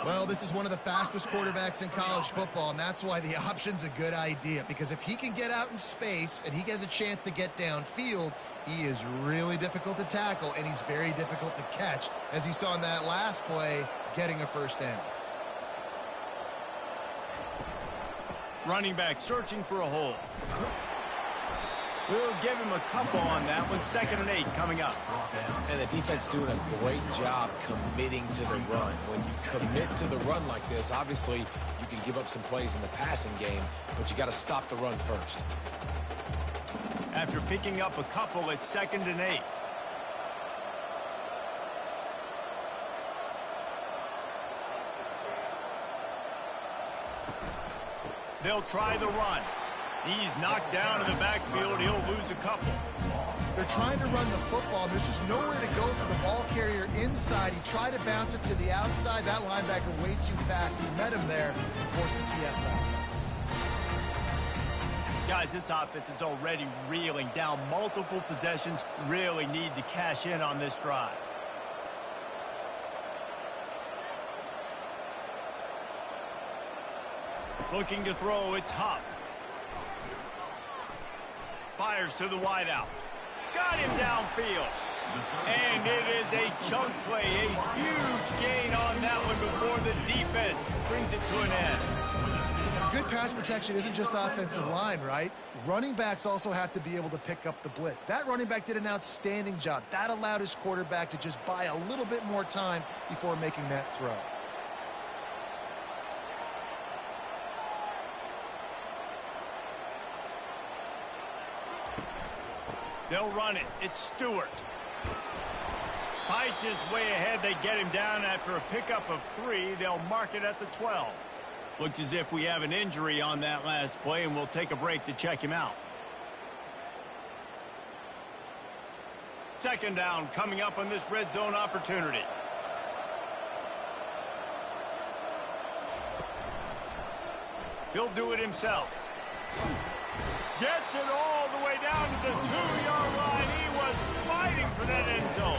Well, this is one of the fastest quarterbacks in college football, and that's why the option's a good idea. Because if he can get out in space and he has a chance to get downfield, he is really difficult to tackle, and he's very difficult to catch, as you saw in that last play, getting a first down. Running back searching for a hole. We'll give him a couple on that one. 2nd and 8 coming up. And the defense doing a great job committing to the run. When you commit to the run like this, obviously you can give up some plays in the passing game, but you got to stop the run first. After picking up a couple, it's 2nd and 8. They'll try the run. He's knocked down in the backfield. He'll lose a couple. They're trying to run the football. There's just nowhere to go for the ball carrier inside. He tried to bounce it to the outside. That linebacker way too fast. He met him there and forced the TFL. Guys, this offense is already reeling down multiple possessions. Really need to cash in on this drive. Looking to throw, it's Huff. Fires to the wideout. Got him downfield. And it is a chunk play, a huge gain on that one before the defense brings it to an end. Good pass protection isn't just offensive line, right? Running backs also have to be able to pick up the blitz. That running back did an outstanding job. That allowed his quarterback to just buy a little bit more time before making that throw. They'll run it. It's Stewart. Fights his way ahead. They get him down after a pickup of 3. They'll mark it at the 12. Looks as if we have an injury on that last play, and we'll take a break to check him out. Second down coming up on this red zone opportunity. He'll do it himself. Gets it all the way down to the 2-yard line. He was fighting for that end zone.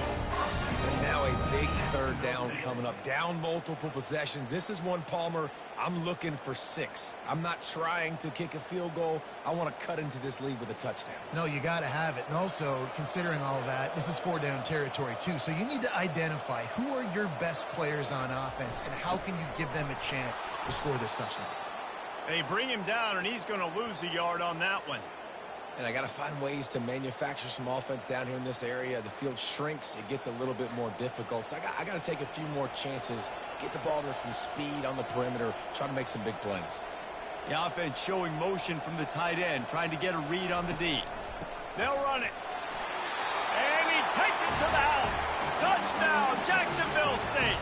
And now a big third down coming up. Down multiple possessions. This is one, Palmer, I'm looking for 6. I'm not trying to kick a field goal. I want to cut into this lead with a touchdown. No, you got to have it. And also, considering all of that, this is 4-down territory too. So you need to identify who are your best players on offense and how can you give them a chance to score this touchdown. They bring him down, and he's going to lose a yard on that one. And I got to find ways to manufacture some offense down here in this area. The field shrinks. It gets a little bit more difficult. So I got to take a few more chances, get the ball to some speed on the perimeter, try to make some big plays. The offense showing motion from the tight end, trying to get a read on the D. They'll run it. And he takes it to the house. Touchdown, Jacksonville State.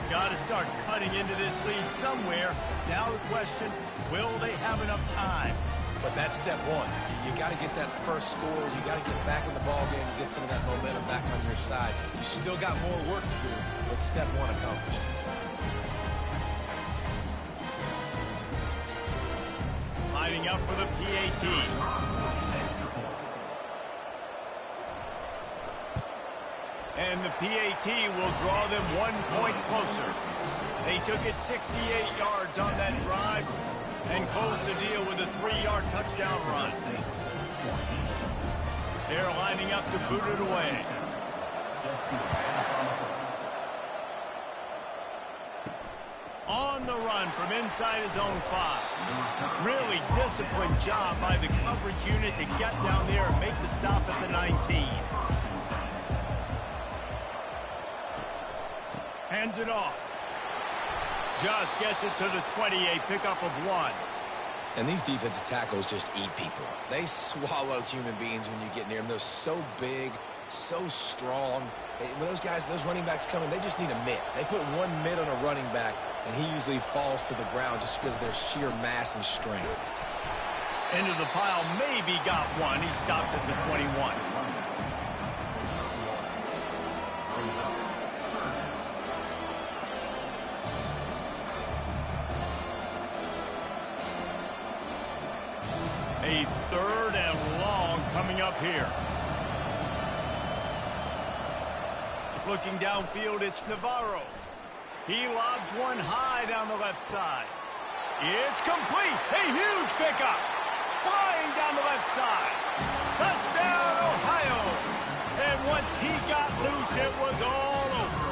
Got to start cutting into this lead somewhere. Now the question, will they have enough time? But that's step one. You got to get that first score. You got to get back in the ball game and get some of that momentum back on your side. You still got more work to do, but step one accomplished. Lining up for the PAT. And the PAT will draw them 1 point closer. They took it 68 yards on that drive and closed the deal with a 3-yard touchdown run. They're lining up to boot it away. On the run from inside his own 5. Really disciplined job by the coverage unit to get down there and make the stop at the 19. Hands it off. Just gets it to the 28, pickup of 1. And these defensive tackles just eat people. They swallow human beings when you get near them. They're so big, so strong. When those guys, those running backs come in, they just need a mitt. They put 1 mitt on a running back, and he usually falls to the ground just because of their sheer mass and strength. Into the pile, maybe got 1. He stopped at the 21. A 3rd and long coming up here. Looking downfield, it's Navarro. He lobs one high down the left side. It's complete. A huge pickup. Flying down the left side. Touchdown, Ohio. And once he got loose, it was all over.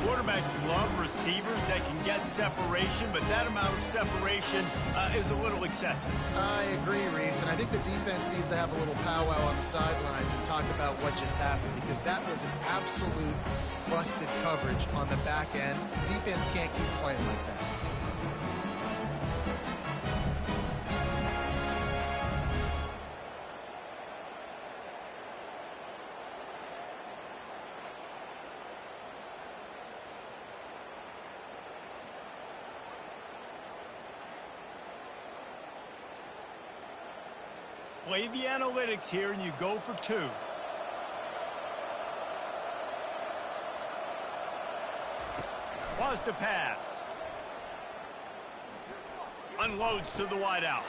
Quarterbacks love receivers that can get separation, but that amount of separation is a little excessive. I agree, Reese, and I think the defense needs to have a little powwow on the sidelines and talk about what just happened, because that was an absolute busted coverage on the back end. Defense can't keep playing like that. play the analytics here, and you go for 2. Wants to pass. Unloads to the wideout.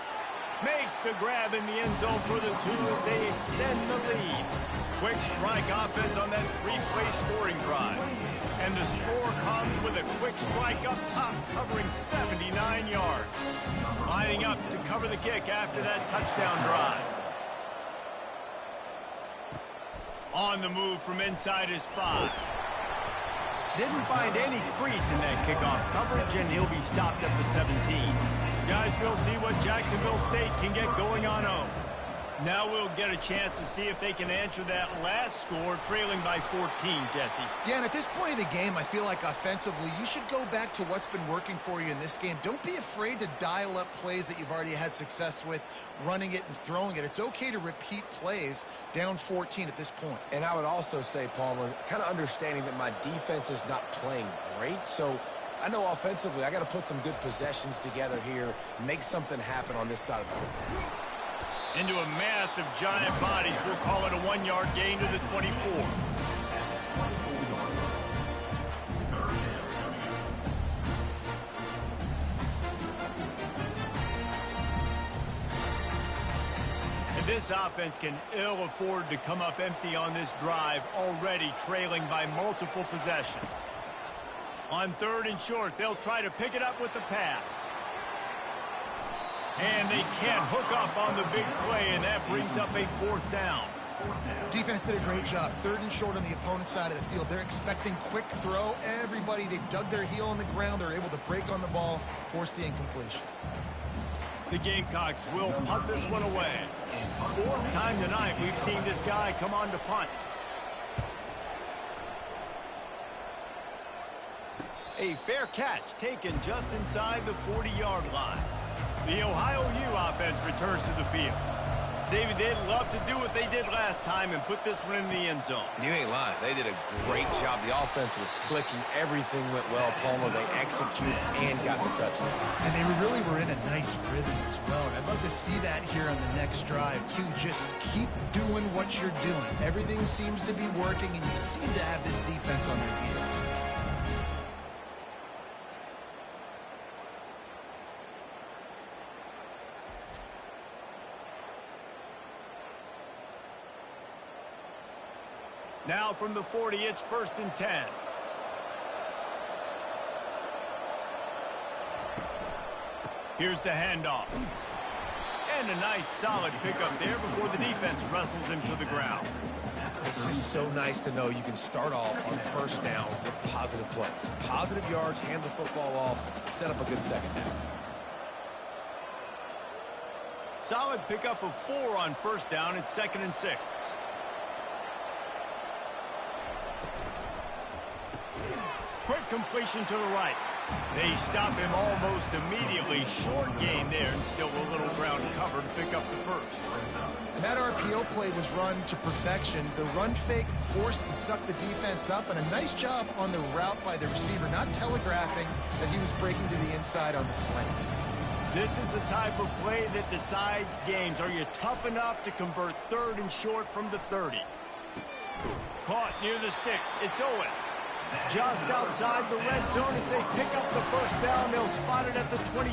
Makes the grab in the end zone for the 2 as they extend the lead. Quick strike offense on that 3-play scoring drive. And the score comes with a quick strike up top, covering 79 yards. Lining up to cover the kick after that touchdown drive. On the move from inside his 5. Didn't find any crease in that kickoff coverage, and he'll be stopped at the 17. Guys, we'll see what Jacksonville State can get going on 0. Now we'll get a chance to see if they can answer that last score, trailing by 14, Jesse. Yeah, and at this point of the game, I feel like offensively, you should go back to what's been working for you in this game. Don't be afraid to dial up plays that you've already had success with, running it and throwing it. It's okay to repeat plays down 14 at this point. And I would also say, Palmer, kind of understanding that my defense is not playing great, so I know offensively I got to put some good possessions together here, make something happen on this side of the football. Into a mass of giant bodies. We'll call it a 1-yard gain to the 24. And this offense can ill afford to come up empty on this drive, already trailing by multiple possessions. On 3rd and short, they'll try to pick it up with the pass. And they can't hook up on the big play, and that brings up a 4th down. Defense did a great job. 3rd and short on the opponent's side of the field. They're expecting quick throw. Everybody, they dug their heel on the ground. They're able to break on the ball, force the incompletion. The Gamecocks will punt this one away. 4th time tonight we've seen this guy come on to punt. A fair catch taken just inside the 40-yard line. The Ohio U offense returns to the field. David, they'd love to do what they did last time and put this one in the end zone. You ain't lying. They did a great job. The offense was clicking. Everything went well, Palmer. They executed and got the touchdown. And they really were in a nice rhythm as well. And I'd love to see that here on the next drive, too. Just keep doing what you're doing. Everything seems to be working, and you seem to have this defense on their heels. Now from the 40, it's 1st and 10. Here's the handoff. And a nice solid pickup there before the defense wrestles him to the ground. It's just so nice to know you can start off on 1st down with positive plays. Positive yards, hand the football off, set up a good 2nd down. Solid pickup of 4 on 1st down. It's 2nd and 6. Quick completion to the right. They stop him almost immediately. Short gain there, and still a little ground covered to pick up the 1st. That RPO play was run to perfection. The run fake forced and sucked the defense up, and a nice job on the route by the receiver, not telegraphing that he was breaking to the inside on the slant. This is the type of play that decides games. Are you tough enough to convert 3rd and short from the 30? Caught near the sticks. It's Owen. Just outside the red zone. As they pick up the 1st down, they'll spot it at the 22.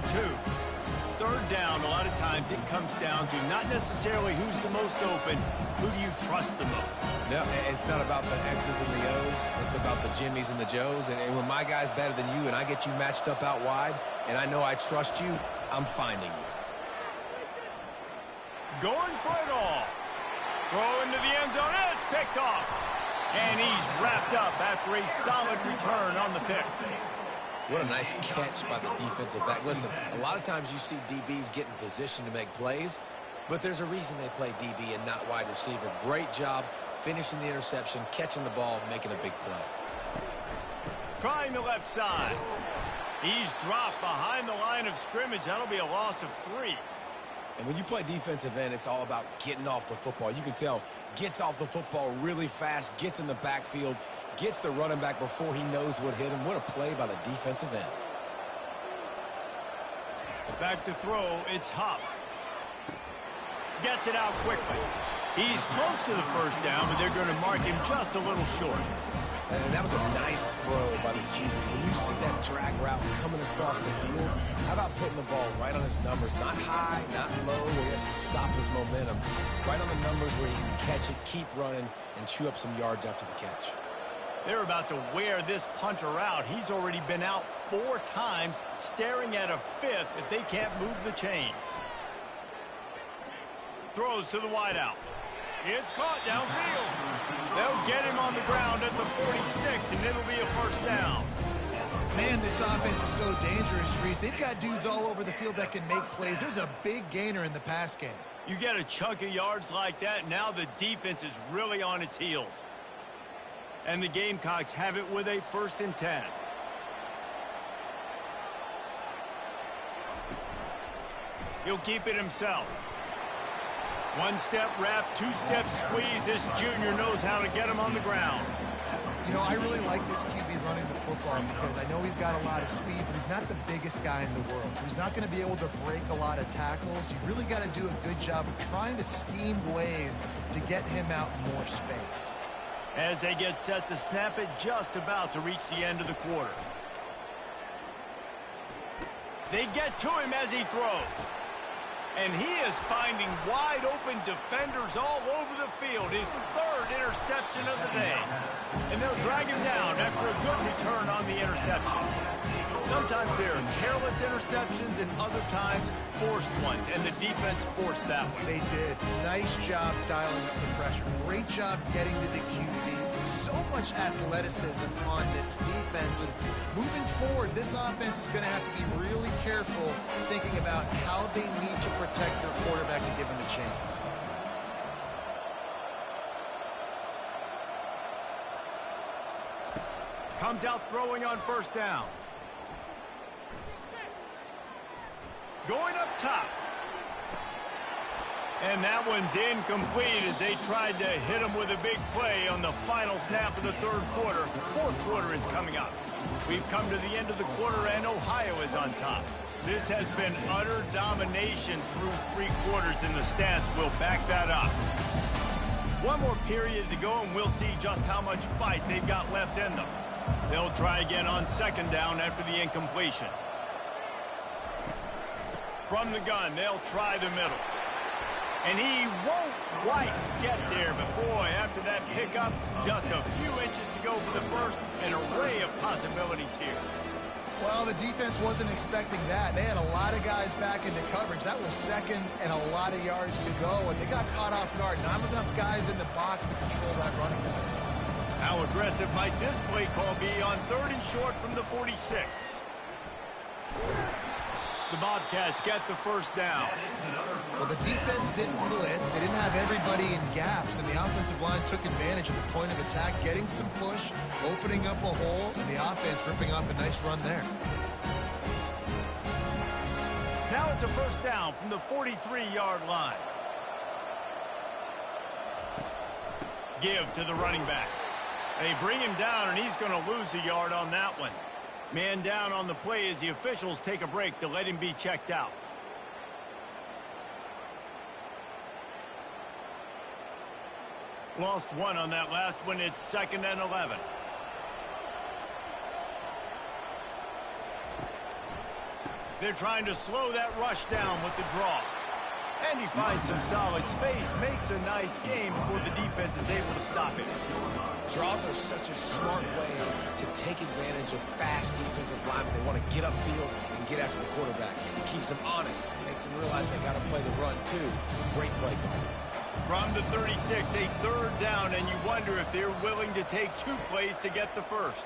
3rd down, a lot of times it comes down to not necessarily who's the most open, who do you trust the most? Yeah, it's not about the X's and the O's. It's about the Jimmys and the Joes. And when my guy's better than you and I get you matched up out wide and I know I trust you, I'm finding you. Going for it all. Throw into the end zone, and it's picked off. And he's wrapped up after a solid return on the pick. What a nice catch by the defensive back. Listen, a lot of times you see DBs get in position to make plays, but there's a reason they play DB and not wide receiver. Great job finishing the interception, catching the ball, making a big play. Trying the left side. He's dropped behind the line of scrimmage. That'll be a loss of 3. And when you play defensive end, it's all about getting off the football. You can tell, gets off the football really fast, gets in the backfield, gets the running back before he knows what hit him. What a play by the defensive end. Back to throw, it's Huff. Gets it out quickly. He's close to the first down, but they're going to mark him just a little short. And that was a nice throw by the QB. When you see that drag route coming across the field, how about putting the ball right on his numbers? Not high, not low, where he has to stop his momentum. Right on the numbers where he can catch it, keep running, and chew up some yards after the catch. They're about to wear this punter out. He's already been out 4 times, staring at a 5th if they can't move the chains. Throws to the wideout. It's caught downfield. They'll get him on the ground at the 46, and it'll be a first down. Man, this offense is so dangerous, Reese. They've got dudes all over the field that can make plays. There's a big gainer in the pass game. You get a chunk of yards like that, now the defense is really on its heels. And the Gamecocks have it with a 1st and 10. He'll keep it himself. 1-step wrap, 2-step squeeze. This junior knows how to get him on the ground. You know, I really like this QB running the football because I know he's got a lot of speed, but he's not the biggest guy in the world. So he's not going to be able to break a lot of tackles. You really got to do a good job of trying to scheme ways to get him out in more space. As they get set to snap it, just about to reach the end of the quarter. They get to him as he throws. And he is finding wide-open defenders all over the field. His 3rd interception of the day. And they'll drag him down after a good return on the interception. Sometimes they're careless interceptions and other times forced ones, and the defense forced that one. They did. Nice job dialing up the pressure. Great job getting to the QB. So much athleticism on this defense. And moving forward, this offense is going to have to be really careful thinking about how they need to protect their quarterback to give him a chance. Comes out throwing on 1st down. Going up top. And that one's incomplete as they tried to hit him with a big play on the final snap of the 3rd quarter. 4th quarter is coming up. We've come to the end of the quarter and Ohio is on top. This has been utter domination through 3 quarters and the stats will back that up. One more period to go and we'll see just how much fight they've got left in them. They'll try again on 2nd down after the incompletion. From the gun, they'll try the middle. And he won't quite get there, but boy, after that pickup, just a few inches to go for the first, an array of possibilities here. Well, the defense wasn't expecting that. They had a lot of guys back into coverage. That was 2nd and a lot of yards to go, and they got caught off guard. Not enough guys in the box to control that running back. How aggressive might this play call be on 3rd and short from the 46? The Bobcats get the 1st down. Well, the defense didn't blitz. They didn't have everybody in gaps, and the offensive line took advantage of the point of attack, getting some push, opening up a hole, and the offense ripping off a nice run there. Now it's a 1st down from the 43-yard line. Give to the running back. They bring him down, and he's going to lose a yard on that one. Man down on the play as the officials take a break to let him be checked out. Lost 1 on that last one. It's 2nd and 11. They're trying to slow that rush down with the draw. And he finds some solid space, makes a nice game before the defense is able to stop it. Draws are such a smart way to take advantage of fast defensive linemen. They want to get upfield and get after the quarterback. It keeps them honest, makes them realize they got to play the run too. Great play call. From the 36, a 3rd down, and you wonder if they're willing to take 2 plays to get the first.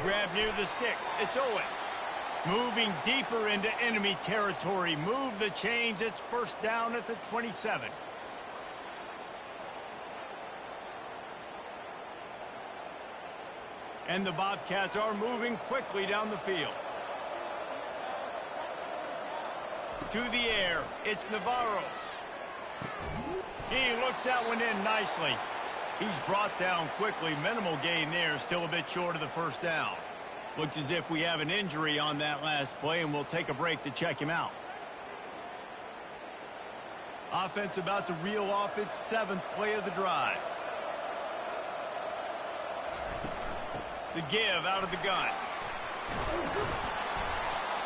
Grab near the sticks. It's Owen. Moving deeper into enemy territory. Move the chains. It's 1st down at the 27. And the Bobcats are moving quickly down the field. To the air. It's Navarro. He looks that one in nicely. He's brought down quickly. Minimal gain there. Still a bit short of the 1st down. Looks as if we have an injury on that last play, and we'll take a break to check him out. Offense about to reel off its 7th play of the drive. The give out of the gun.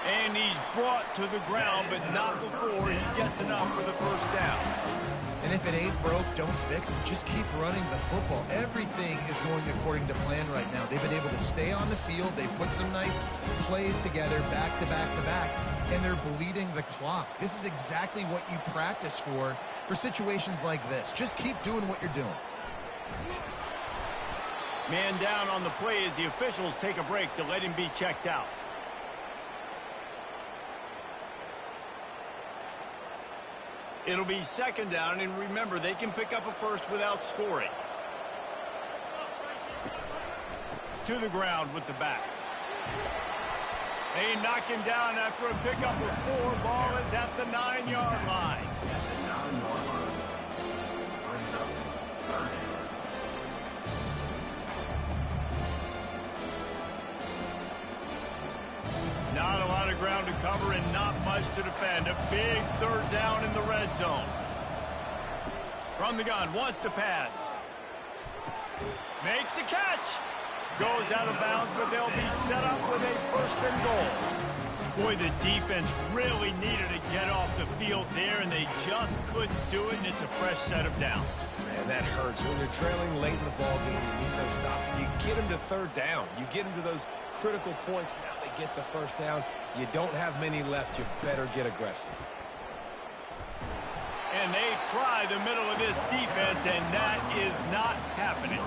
And he's brought to the ground, but not before he gets enough for the first down. And if it ain't broke, don't fix it. Just keep running the football. Everything is going according to plan right now. They've been able to stay on the field. They put some nice plays together back to back to back, and they're bleeding the clock. This is exactly what you practice for situations like this. Just keep doing what you're doing. Man down on the play as the officials take a break to let him be checked out. It'll be 2nd down, and remember, they can pick up a first without scoring. To the ground with the back. They knock him down after a pickup of 4. Ball is at the 9-yard line. Not a lot of ground to cover and not much to defend. A big 3rd down in the red zone. From the gun, wants to pass. Makes the catch. Goes out of bounds, but they'll be set up with a 1st and goal. Boy, the defense really needed to get off the field there, and they just couldn't do it, and it's a fresh set of downs. Man, that hurts. When you're trailing late in the ball game, you need those stops. You get them to 3rd down. You get them to those critical points. Now they get the 1st down. You don't have many left. You better get aggressive. And they try the middle of this defense, and that is not happening.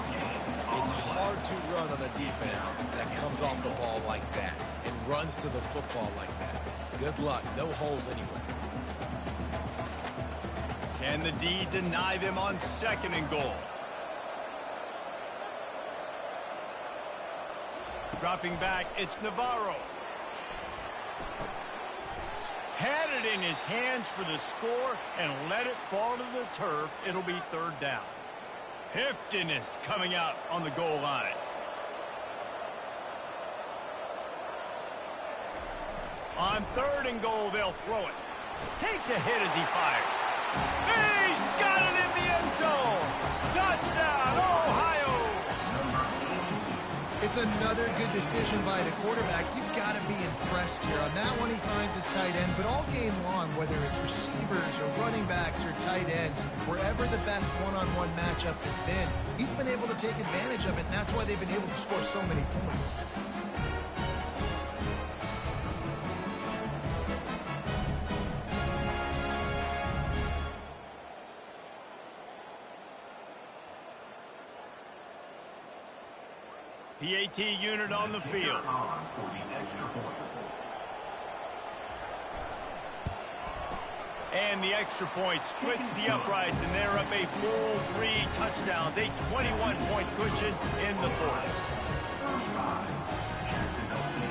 It's hard to run on a defense that comes off the ball like that and runs to the football like that. Good luck. No holes anywhere. Can the D deny them on 2nd and goal? Dropping back, it's Navarro. Had it in his hands for the score and let it fall to the turf. It'll be 3rd down. Heftiness coming out on the goal line. On 3rd and goal, they'll throw it. Takes a hit as he fires. He's got it in the end zone. Touchdown, Ohio. It's another good decision by the quarterback. You've got to be impressed here. On that one, he finds his tight end. But all game long, whether it's receivers or running backs or tight ends, wherever the best one-on-one matchup has been, he's been able to take advantage of it, and that's why they've been able to score so many points. PAT unit on the field. And the extra point splits the uprights, and they're up a full 3 touchdowns, a 21-point cushion in the 4th.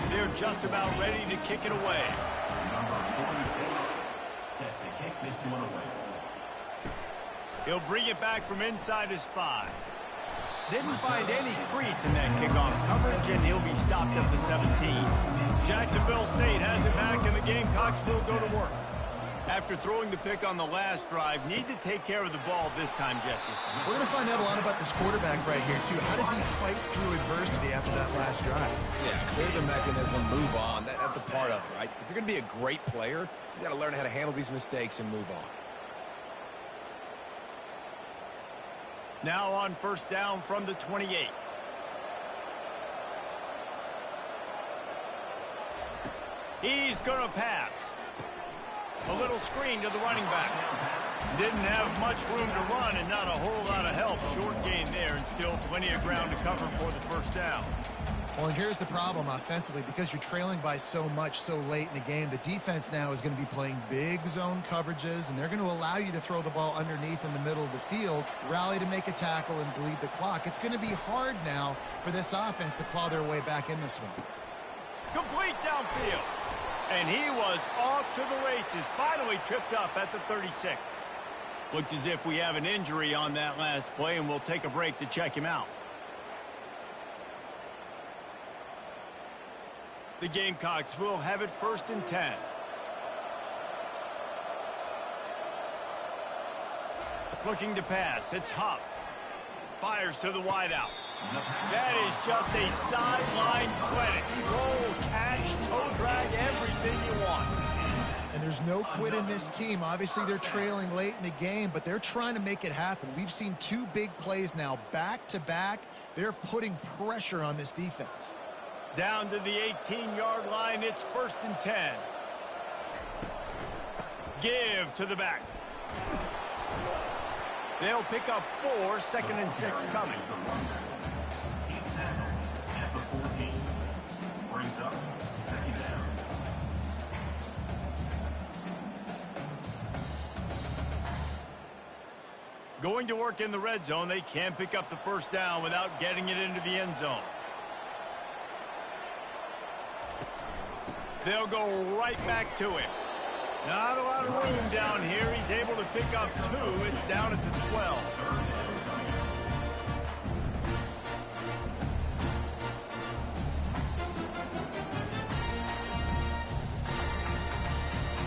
They're just about ready to kick it away. Set to kick this one away. He'll bring it back from inside his 5. Didn't find any crease in that kickoff coverage, and he'll be stopped at the 17. Jacksonville State has it back, and the Gamecocks will go to work. After throwing the pick on the last drive, need to take care of the ball this time, Jesse. We're going to find out a lot about this quarterback right here, too. How does he fight through adversity after that last drive? Yeah, clear the mechanism, move on. That's a part of it, right? If you're going to be a great player, you got to learn how to handle these mistakes and move on. Now on 1st down from the 28. He's going to pass. A little screen to the running back. Didn't have much room to run and not a whole lot of help. Short gain there and still plenty of ground to cover for the 1st down. Well, and here's the problem offensively. Because you're trailing by so much so late in the game, the defense now is going to be playing big zone coverages, and they're going to allow you to throw the ball underneath in the middle of the field, rally to make a tackle, and bleed the clock. It's going to be hard now for this offense to claw their way back in this one. Complete downfield. And he was off to the races, finally tripped up at the 36. Looks as if we have an injury on that last play, and we'll take a break to check him out. The Gamecocks will have it 1st and 10. Looking to pass. It's Huff. Fires to the wideout. That is just a sideline clinic. Roll, catch, toe drag, everything you want. And there's no quit in this team. Obviously, they're trailing late in the game, but they're trying to make it happen. We've seen 2 big plays now back-to-back. They're putting pressure on this defense. Down to the 18-yard line. It's 1st and 10. Give to the back. They'll pick up 4, 2nd and 6 coming. He's tackled at the 14. Brings up 2nd down. Going to work in the red zone. They can pick up the 1st down without getting it into the end zone. They'll go right back to him. Not a lot of room down here. He's able to pick up 2. It's down at the 12.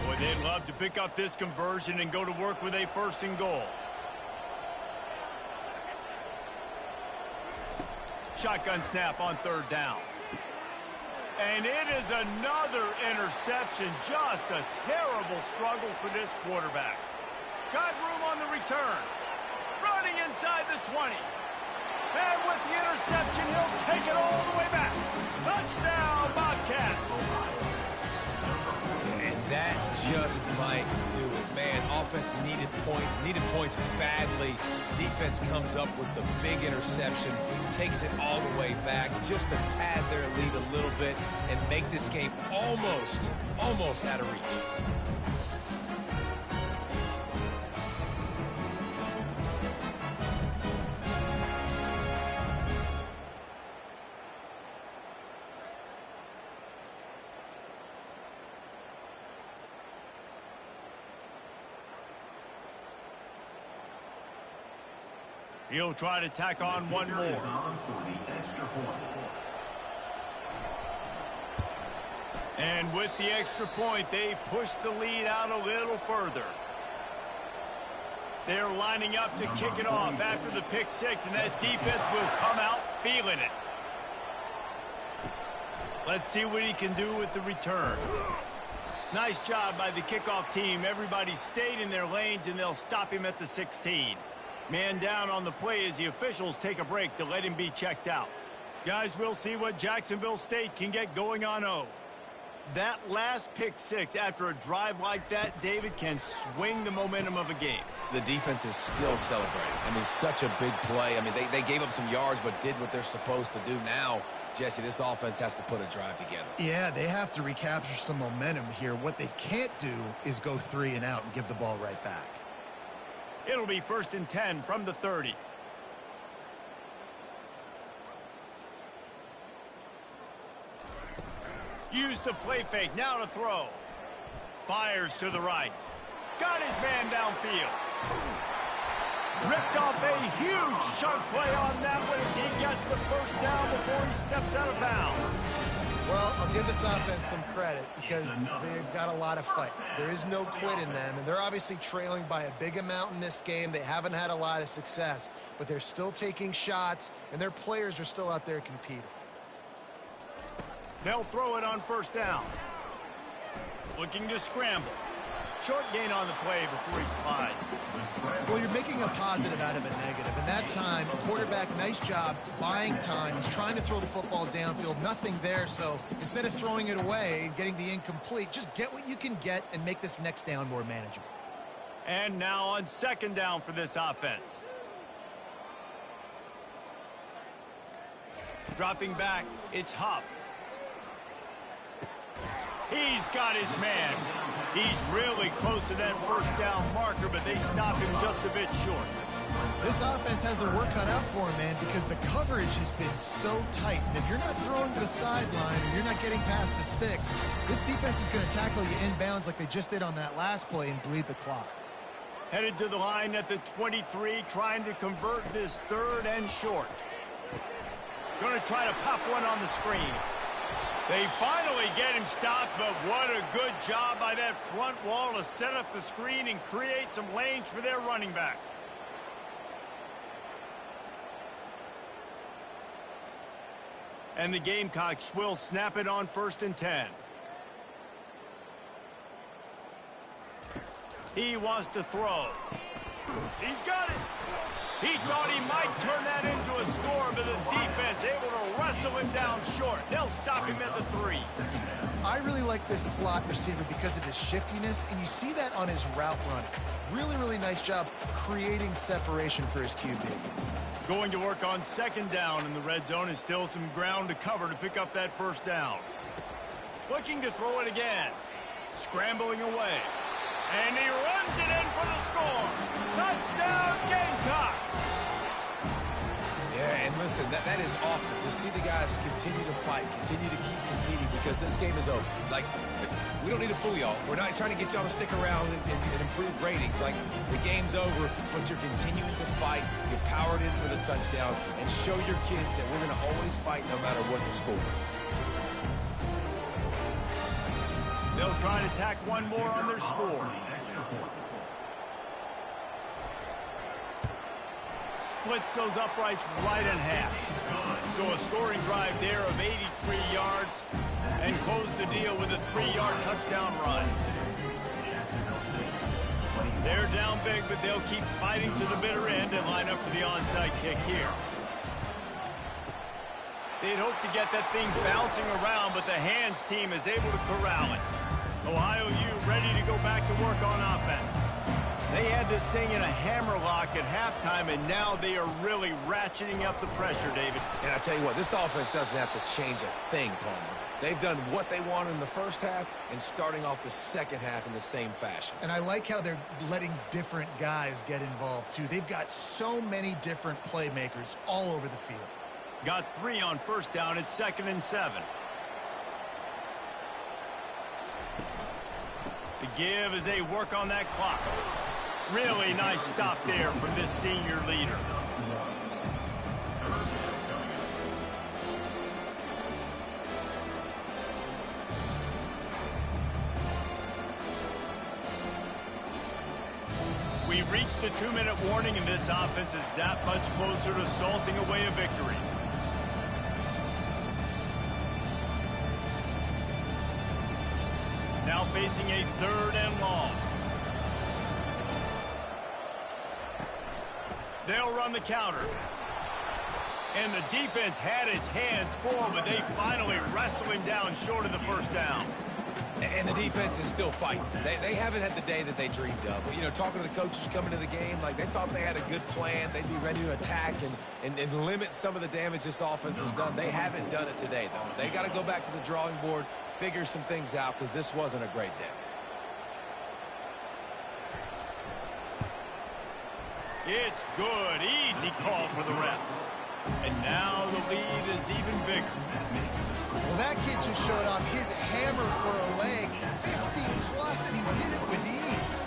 Boy, they'd love to pick up this conversion and go to work with a 1st and goal. Shotgun snap on 3rd down. And it is another interception. Just a terrible struggle for this quarterback. Got room on the return. Running inside the 20. And with the interception, he'll take it all the way back. Touchdown, Bobcats. And that just might do it. Man, offense needed points badly. Defense comes up with the big interception, takes it all the way back just to pad their lead a little bit and make this game almost out of reach. He'll try to tack on one more. And with the extra point, they push the lead out a little further. They're lining up to kick it off after the pick 6, and that defense will come out feeling it. Let's see what he can do with the return. Nice job by the kickoff team. Everybody stayed in their lanes, and they'll stop him at the 16. Man down on the play as the officials take a break to let him be checked out. Guys, we'll see what Jacksonville State can get going on O. That last pick 6 after a drive like that, David, can swing the momentum of a game. The defense is still celebrating. I mean, such a big play. I mean, they gave up some yards but did what they're supposed to do. Now, Jesse, this offense has to put a drive together. Yeah, they have to recapture some momentum here. What they can't do is go 3 and out and give the ball right back. It'll be 1st and 10 from the 30. Use the play fake, now to throw. Fires to the right. Got his man downfield. Ripped off a huge chunk play on that one as he gets the 1st down before he steps out of bounds. Well, I'll give this offense some credit because they've got a lot of fight. There is no quit in them, and they're obviously trailing by a big amount in this game. They haven't had a lot of success, but they're still taking shots, and their players are still out there competing. They'll throw it on 1st down. Looking to scramble. Short gain on the play before he slides. Well, you're making a positive out of a negative. And that time, quarterback, nice job buying time. He's trying to throw the football downfield. Nothing there. So instead of throwing it away and getting the incomplete, just get what you can get and make this next down more manageable. And now on 2nd down for this offense. Dropping back, it's Huff. He's got his man. He's really close to that 1st down marker, but they stop him just a bit short. This offense has their work cut out for him, man, because the coverage has been so tight. And if you're not throwing to the sideline or you're not getting past the sticks, this defense is going to tackle you inbounds like they just did on that last play and bleed the clock. Headed to the line at the 23, trying to convert this 3rd and short. Going to try to pop one on the screen. They finally get him stopped, but what a good job by that front wall to set up the screen and create some lanes for their running back. And the Gamecocks will snap it on 1st and 10. He wants to throw. He's got it. He thought he might turn that into a score, but the defense able to wrestle him down short. They'll stop him at the 3. I really like this slot receiver because of his shiftiness, and you see that on his route run. Really, really nice job creating separation for his QB. Going to work on 2nd down in the red zone, and still some ground to cover to pick up that 1st down. Looking to throw it again. Scrambling away. And he runs it in for the score. Touchdown, Gamecocks! Yeah, and listen, that is awesome to see the guys continue to fight, continue to keep competing, because this game is over. Like, we don't need to fool y'all. We're not trying to get y'all to stick around and improve ratings. Like, the game's over, but you're continuing to fight. You powered in for the touchdown, and show your kids that we're going to always fight no matter what the score is. They'll try to tack one more on their score. Splits those uprights right in half. So a scoring drive there of 83 yards and close the deal with a 3-yard touchdown run. They're down big, but they'll keep fighting to the bitter end and line up for the onside kick here. They'd hope to get that thing bouncing around, but the hands team is able to corral it. Ohio U ready to go back to work on offense. They had this thing in a hammerlock at halftime, and now they are really ratcheting up the pressure, David. And I tell you what, this offense doesn't have to change a thing, Palmer. They've done what they wanted in the first half and starting off the second half in the same fashion. And I like how they're letting different guys get involved, too. They've got so many different playmakers all over the field. Got 3 on 1st down at 2nd and 7. The give as they work on that clock. Really nice stop there from this senior leader. We reached the 2-minute warning, and this offense is that much closer to salting away a victory. Now facing a 3rd and long. They'll run the counter. And the defense had its hands full, but they finally wrestle him down short of the 1st down. And the defense is still fighting. They haven't had the day that they dreamed of. But, you know, talking to the coaches coming to the game, like, they thought they had a good plan. They'd be ready to attack and limit some of the damage this offense has done. They haven't done it today, though. They got to go back to the drawing board, figure some things out, because this wasn't a great day. It's good. Easy call for the refs. And now the lead is even bigger. Well, that kid just showed off his hammer for a leg, 50+, and he did it with ease.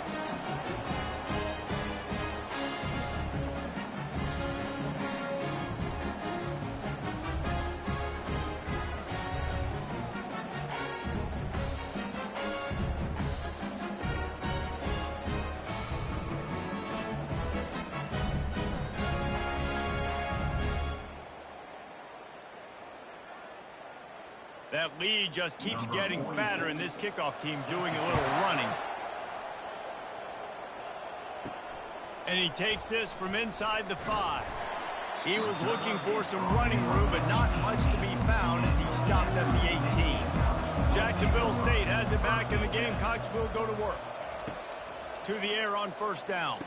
That lead just keeps getting fatter, and this kickoff team doing a little running. And he takes this from inside the 5. He was looking for some running room, but not much to be found as he stopped at the 18. Jacksonville State has it back, and the Gamecocks will go to work. To the air on 1st down.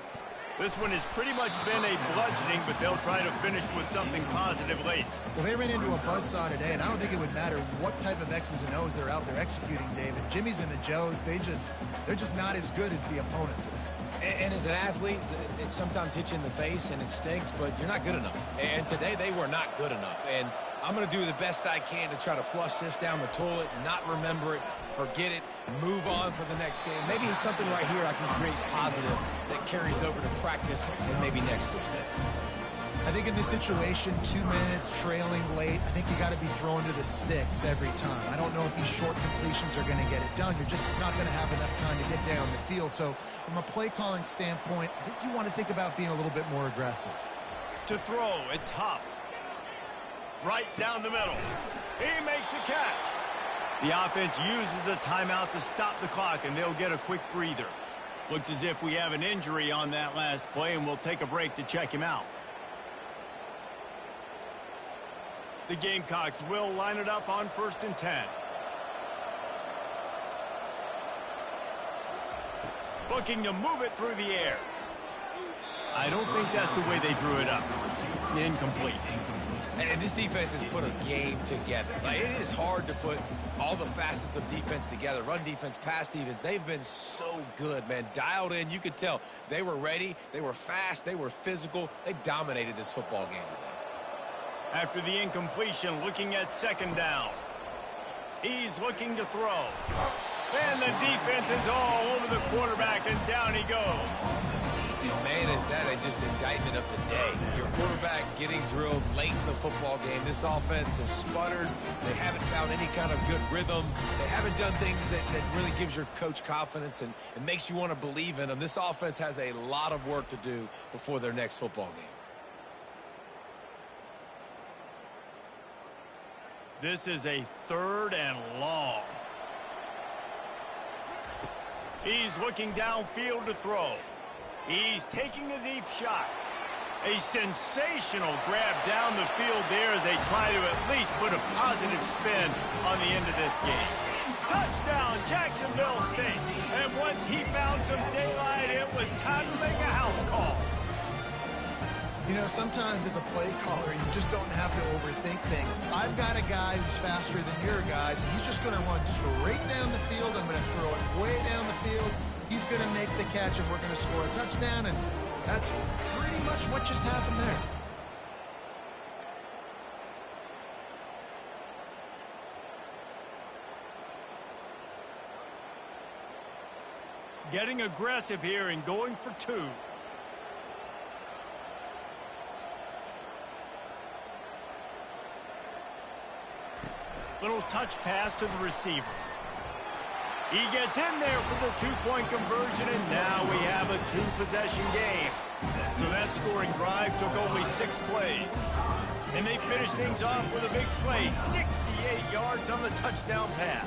This one has pretty much been a bludgeoning, but they'll try to finish with something positive late. Well, they ran into a buzzsaw today, and I don't think it would matter what type of X's and O's they're out there executing, David. Jimmy's and the Joes, they're just not as good as the opponent today. And as an athlete, it sometimes hits you in the face and it stinks, but you're not good enough. And today they were not good enough. And I'm going to do the best I can to try to flush this down the toilet, not remember it, forget it, move on for the next game. Maybe it's something right here I can create positive that carries over to practice and maybe next week. I think in this situation, 2 minutes, trailing late, I think you got to be throwing to the sticks every time. I don't know if these short completions are going to get it done. You're just not going to have enough time to get down the field. So from a play calling standpoint, I think you want to think about being a little bit more aggressive. To throw, it's Huff. Right down the middle. He makes the catch. The offense uses a timeout to stop the clock, and they'll get a quick breather. Looks as if we have an injury on that last play, and we'll take a break to check him out. The Gamecocks will line it up on 1st and 10. Looking to move it through the air. I don't think that's the way they drew it up. Incomplete. And this defense has put a game together. Like, it is hard to put all the facets of defense together. Run defense, pass defense. They've been so good, man. Dialed in. You could tell they were ready. They were fast. They were physical. They dominated this football game today. After the incompletion, looking at 2nd down. He's looking to throw. And the defense is all over the quarterback, and down he goes. And man, is that just an indictment of the day. Your quarterback getting drilled late in the football game. This offense has sputtered. They haven't found any kind of good rhythm. They haven't done things that really gives your coach confidence and makes you want to believe in them. This offense has a lot of work to do before their next football game. This is a 3rd and long. He's looking downfield to throw. He's taking a deep shot. A sensational grab down the field there as they try to at least put a positive spin on the end of this game. Touchdown, Jacksonville State. And once he found some daylight, it was time to make a house call. You know, sometimes as a play caller, you just don't have to overthink things. I've got a guy who's faster than your guys, and he's just going to run straight down the field. I'm going to throw it way down the field. He's going to make the catch, and we're going to score a touchdown, and that's pretty much what just happened there. Getting aggressive here and going for 2. Little touch pass to the receiver. He gets in there for the 2-point conversion, and now we have a 2-possession game. So that scoring drive took only 6 plays. And they finished things off with a big play, 68 yards on the touchdown pass.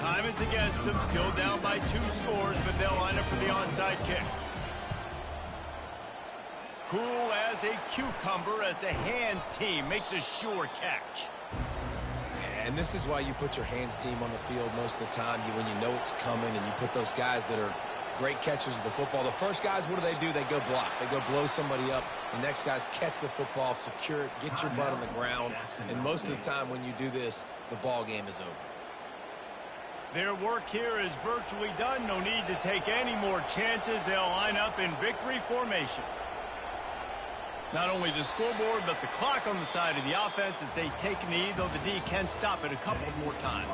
Time is against them, still down by 2 scores, but they'll line up for the onside kick. Cool as a cucumber as the hands team makes a sure catch. And this is why you put your hands team on the field most of the time when you know it's coming, and you put those guys that are great catchers of the football. The first guys, what do? They go block. They go blow somebody up. The next guys catch the football, secure it, get your butt on the ground. And most of the time when you do this, the ball game is over. Their work here is virtually done. No need to take any more chances. They'll line up in victory formation. Not only the scoreboard, but the clock on the side of the offense as they take a knee, though the D can stop it a couple more times.